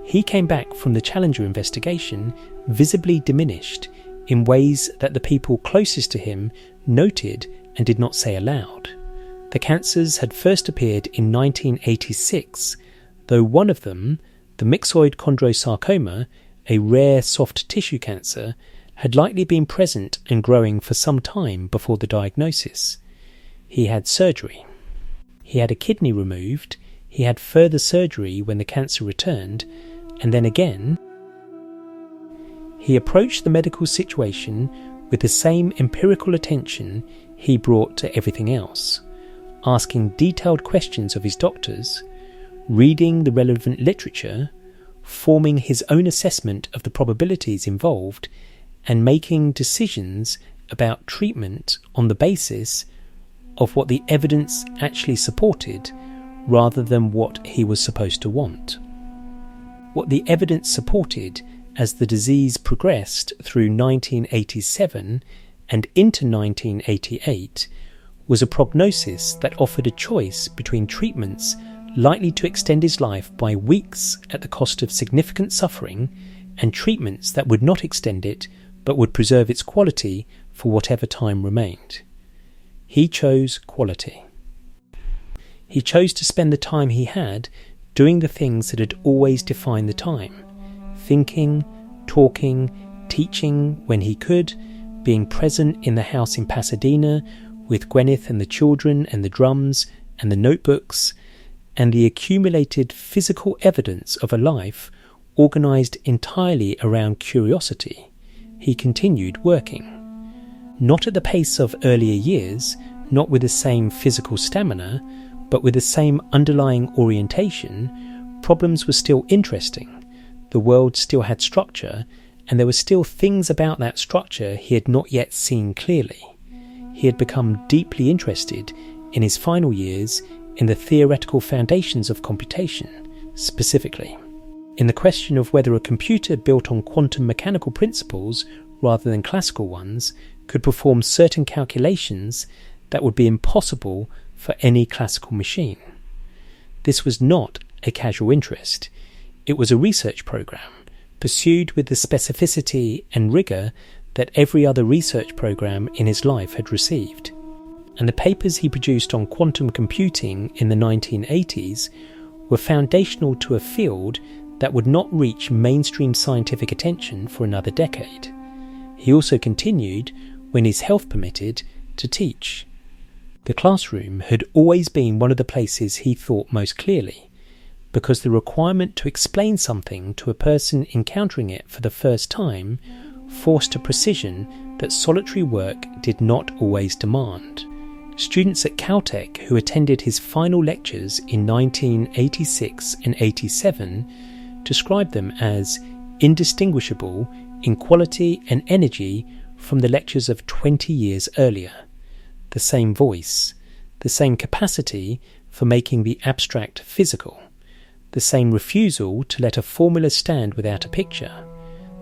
He came back from the Challenger investigation visibly diminished in ways that the people closest to him noted and did not say aloud. The cancers had first appeared in 1986, though one of them, the myxoid chondrosarcoma, a rare soft tissue cancer, had likely been present and growing for some time before the diagnosis. He had surgery. He had a kidney removed. He had further surgery when the cancer returned, and then again. He approached the medical situation with the same empirical attention he brought to everything else, asking detailed questions of his doctors, reading the relevant literature, forming his own assessment of the probabilities involved, and making decisions about treatment on the basis of what the evidence actually supported rather than what he was supposed to want. What the evidence supported as the disease progressed through 1987 and into 1988 was a prognosis that offered a choice between treatments likely to extend his life by weeks at the cost of significant suffering and treatments that would not extend it but would preserve its quality for whatever time remained. He chose quality. He chose to spend the time he had doing the things that had always defined the time: thinking, talking, teaching when he could, being present in the house in Pasadena with Gwyneth and the children and the drums and the notebooks, and the accumulated physical evidence of a life organised entirely around curiosity. He continued working. Not at the pace of earlier years, not with the same physical stamina, but with the same underlying orientation. Problems were still interesting, the world still had structure, and there were still things about that structure he had not yet seen clearly. He had become deeply interested, in his final years, in the theoretical foundations of computation, specifically in the question of whether a computer built on quantum mechanical principles rather than classical ones could perform certain calculations that would be impossible for any classical machine. This was not a casual interest. It was a research program, pursued with the specificity and rigour that every other research program in his life had received. And the papers he produced on quantum computing in the 1980s were foundational to a field that would not reach mainstream scientific attention for another decade. He also continued, when his health permitted, to teach. The classroom had always been one of the places he thought most clearly, because the requirement to explain something to a person encountering it for the first time forced a precision that solitary work did not always demand. Students at Caltech who attended his final lectures in 1986 and 87 described them as indistinguishable in quality and energy from the lectures of 20 years earlier. The same voice, the same capacity for making the abstract physical, the same refusal to let a formula stand without a picture,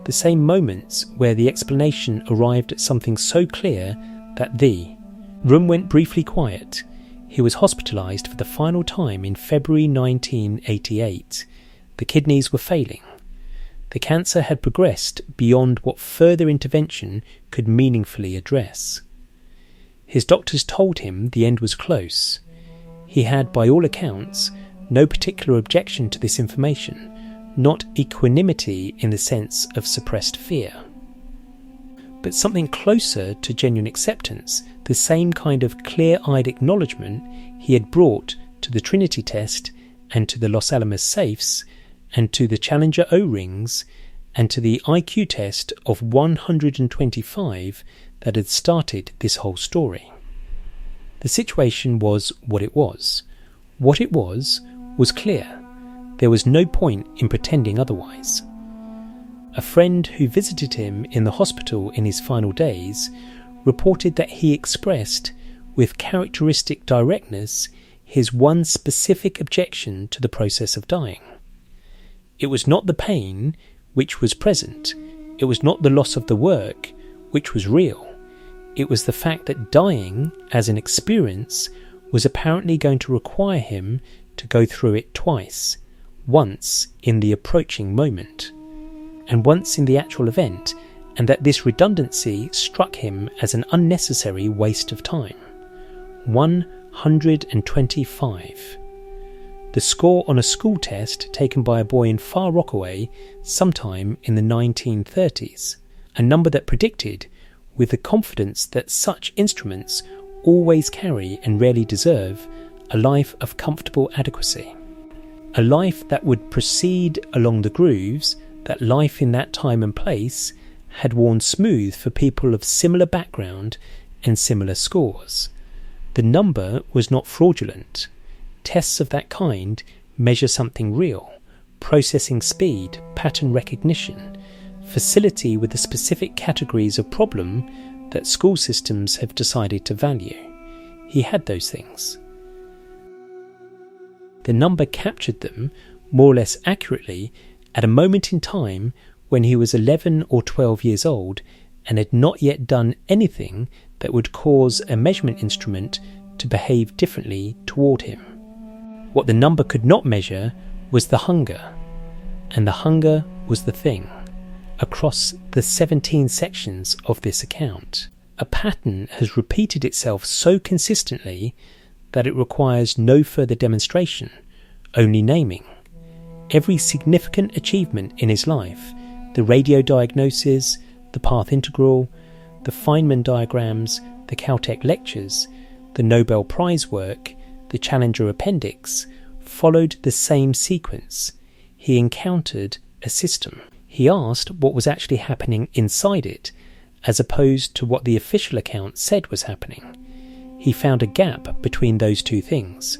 the same moments where the explanation arrived at something so clear that the room went briefly quiet. He was hospitalised for the final time in February 1988. The kidneys were failing. The cancer had progressed beyond what further intervention could meaningfully address. His doctors told him the end was close. He had, by all accounts, no particular objection to this information, not equanimity in the sense of suppressed fear, but something closer to genuine acceptance, the same kind of clear-eyed acknowledgement he had brought to the Trinity test and to the Los Alamos safes and to the Challenger O-rings and to the IQ test of 125 that had started this whole story. The situation was what it was. What it was clear. There was no point in pretending otherwise. A friend who visited him in the hospital in his final days reported that he expressed, with characteristic directness, his one specific objection to the process of dying. It was not the pain, which was present. It was not the loss of the work, which was real. It was the fact that dying, as an experience, was apparently going to require him to go through it twice, once in the approaching moment, and once in the actual event, and that this redundancy struck him as an unnecessary waste of time. 125. The score on a school test taken by a boy in Far Rockaway sometime in the 1930s, a number that predicted, with the confidence that such instruments always carry and rarely deserve, a life of comfortable adequacy. A life that would proceed along the grooves that life in that time and place had worn smooth for people of similar background and similar scores. The number was not fraudulent. Tests of that kind measure something real: processing speed, pattern recognition, facility with the specific categories of problem that school systems have decided to value. He had those things. The number captured them, more or less accurately, at a moment in time when he was 11 or 12 years old and had not yet done anything that would cause a measurement instrument to behave differently toward him. What the number could not measure was the hunger, and the hunger was the thing, across the 17 sections of this account. A pattern has repeated itself so consistently that it requires no further demonstration, only naming. Every significant achievement in his life, the radio diagnosis, the path integral, the Feynman diagrams, the Caltech lectures, the Nobel Prize work, the Challenger appendix, followed the same sequence. He encountered a system. He asked what was actually happening inside it, as opposed to what the official account said was happening. He found a gap between those two things.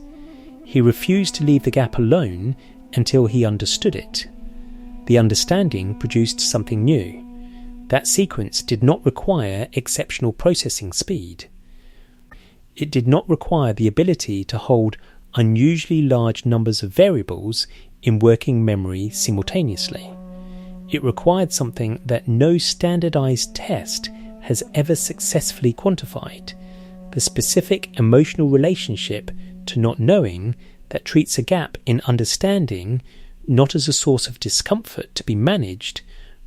He refused to leave the gap alone until he understood it. The understanding produced something new. That sequence did not require exceptional processing speed. It did not require the ability to hold unusually large numbers of variables in working memory simultaneously. It required something that no standardized test has ever successfully quantified, the specific emotional relationship to not knowing that treats a gap in understanding not as a source of discomfort to be managed,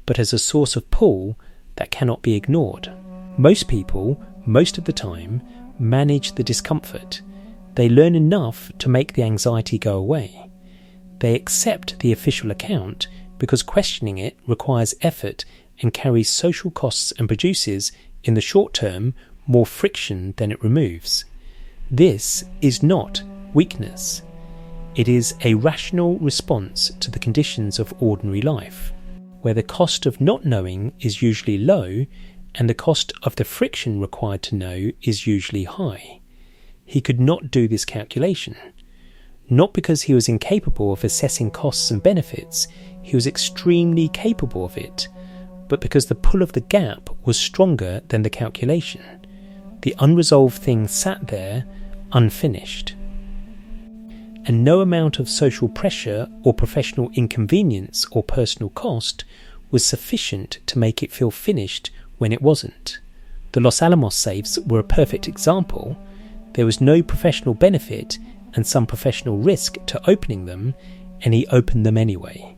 but as a source of pull that cannot be ignored. Most people, most of the time, manage the discomfort. They learn enough to make the anxiety go away. They accept the official account because questioning it requires effort and carries social costs and produces, in the short term, more friction than it removes. This is not weakness. It is a rational response to the conditions of ordinary life, where the cost of not knowing is usually low and the cost of the friction required to know is usually high. He could not do this calculation. Not because he was incapable of assessing costs and benefits, he was extremely capable of it, but because the pull of the gap was stronger than the calculation. The unresolved thing sat there, unfinished. And no amount of social pressure or professional inconvenience or personal cost was sufficient to make it feel finished when it wasn't. The Los Alamos safes were a perfect example. There was no professional benefit and some professional risk to opening them, and he opened them anyway,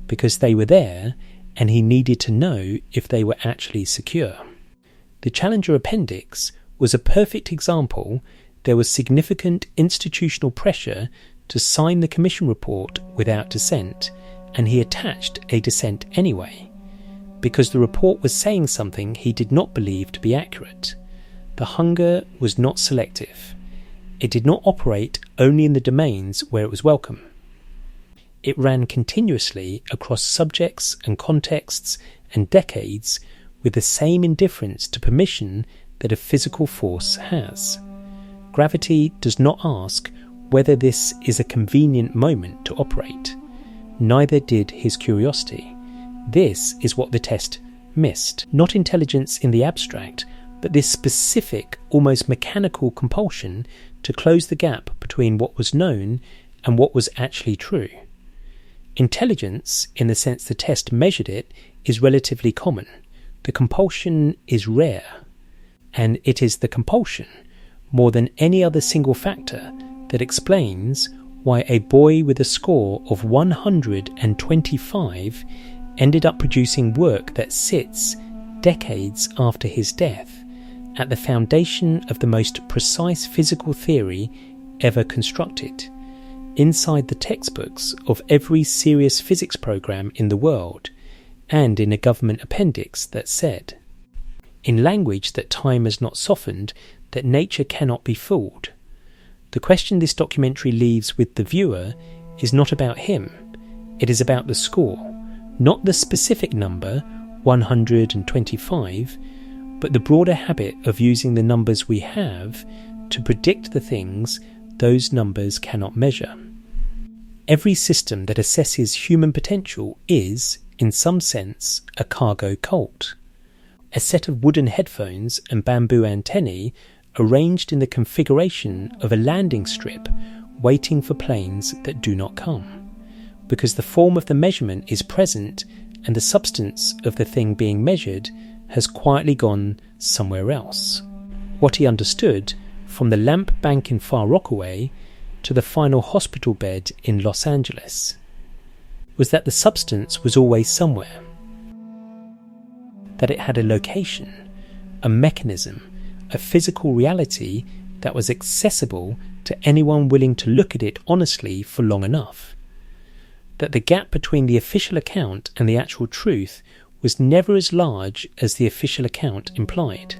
because they were there and he needed to know if they were actually secure. The Challenger appendix was a perfect example. There was significant institutional pressure to sign the commission report without dissent, and he attached a dissent anyway, because the report was saying something he did not believe to be accurate. The hunger was not selective. It did not operate only in the domains where it was welcome. It ran continuously across subjects and contexts and decades with the same indifference to permission that a physical force has. Gravity does not ask whether this is a convenient moment to operate. Neither did his curiosity. This is what the test missed. Not intelligence in the abstract, but this specific, almost mechanical compulsion to close the gap between what was known and what was actually true. Intelligence, in the sense the test measured it, is relatively common. The compulsion is rare. And it is the compulsion, more than any other single factor, that explains why a boy with a score of 125 ended up producing work that sits, decades after his death, at the foundation of the most precise physical theory ever constructed, inside the textbooks of every serious physics program in the world, and in a government appendix that said, in language that time has not softened, that nature cannot be fooled. The question this documentary leaves with the viewer is not about him. It is about the score, not the specific number, 125, but the broader habit of using the numbers we have to predict the things those numbers cannot measure. Every system that assesses human potential is, in some sense, a cargo cult. A set of wooden headphones and bamboo antennae arranged in the configuration of a landing strip waiting for planes that do not come, because the form of the measurement is present and the substance of the thing being measured has quietly gone somewhere else. What he understood, from the lamp bank in Far Rockaway to the final hospital bed in Los Angeles, was that the substance was always somewhere, that it had a location, a mechanism, a physical reality that was accessible to anyone willing to look at it honestly for long enough, that the gap between the official account and the actual truth was never as large as the official account implied,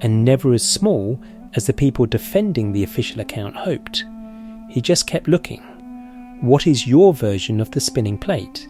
and never as small as the people defending the official account hoped. He just kept looking. What is your version of the spinning plate?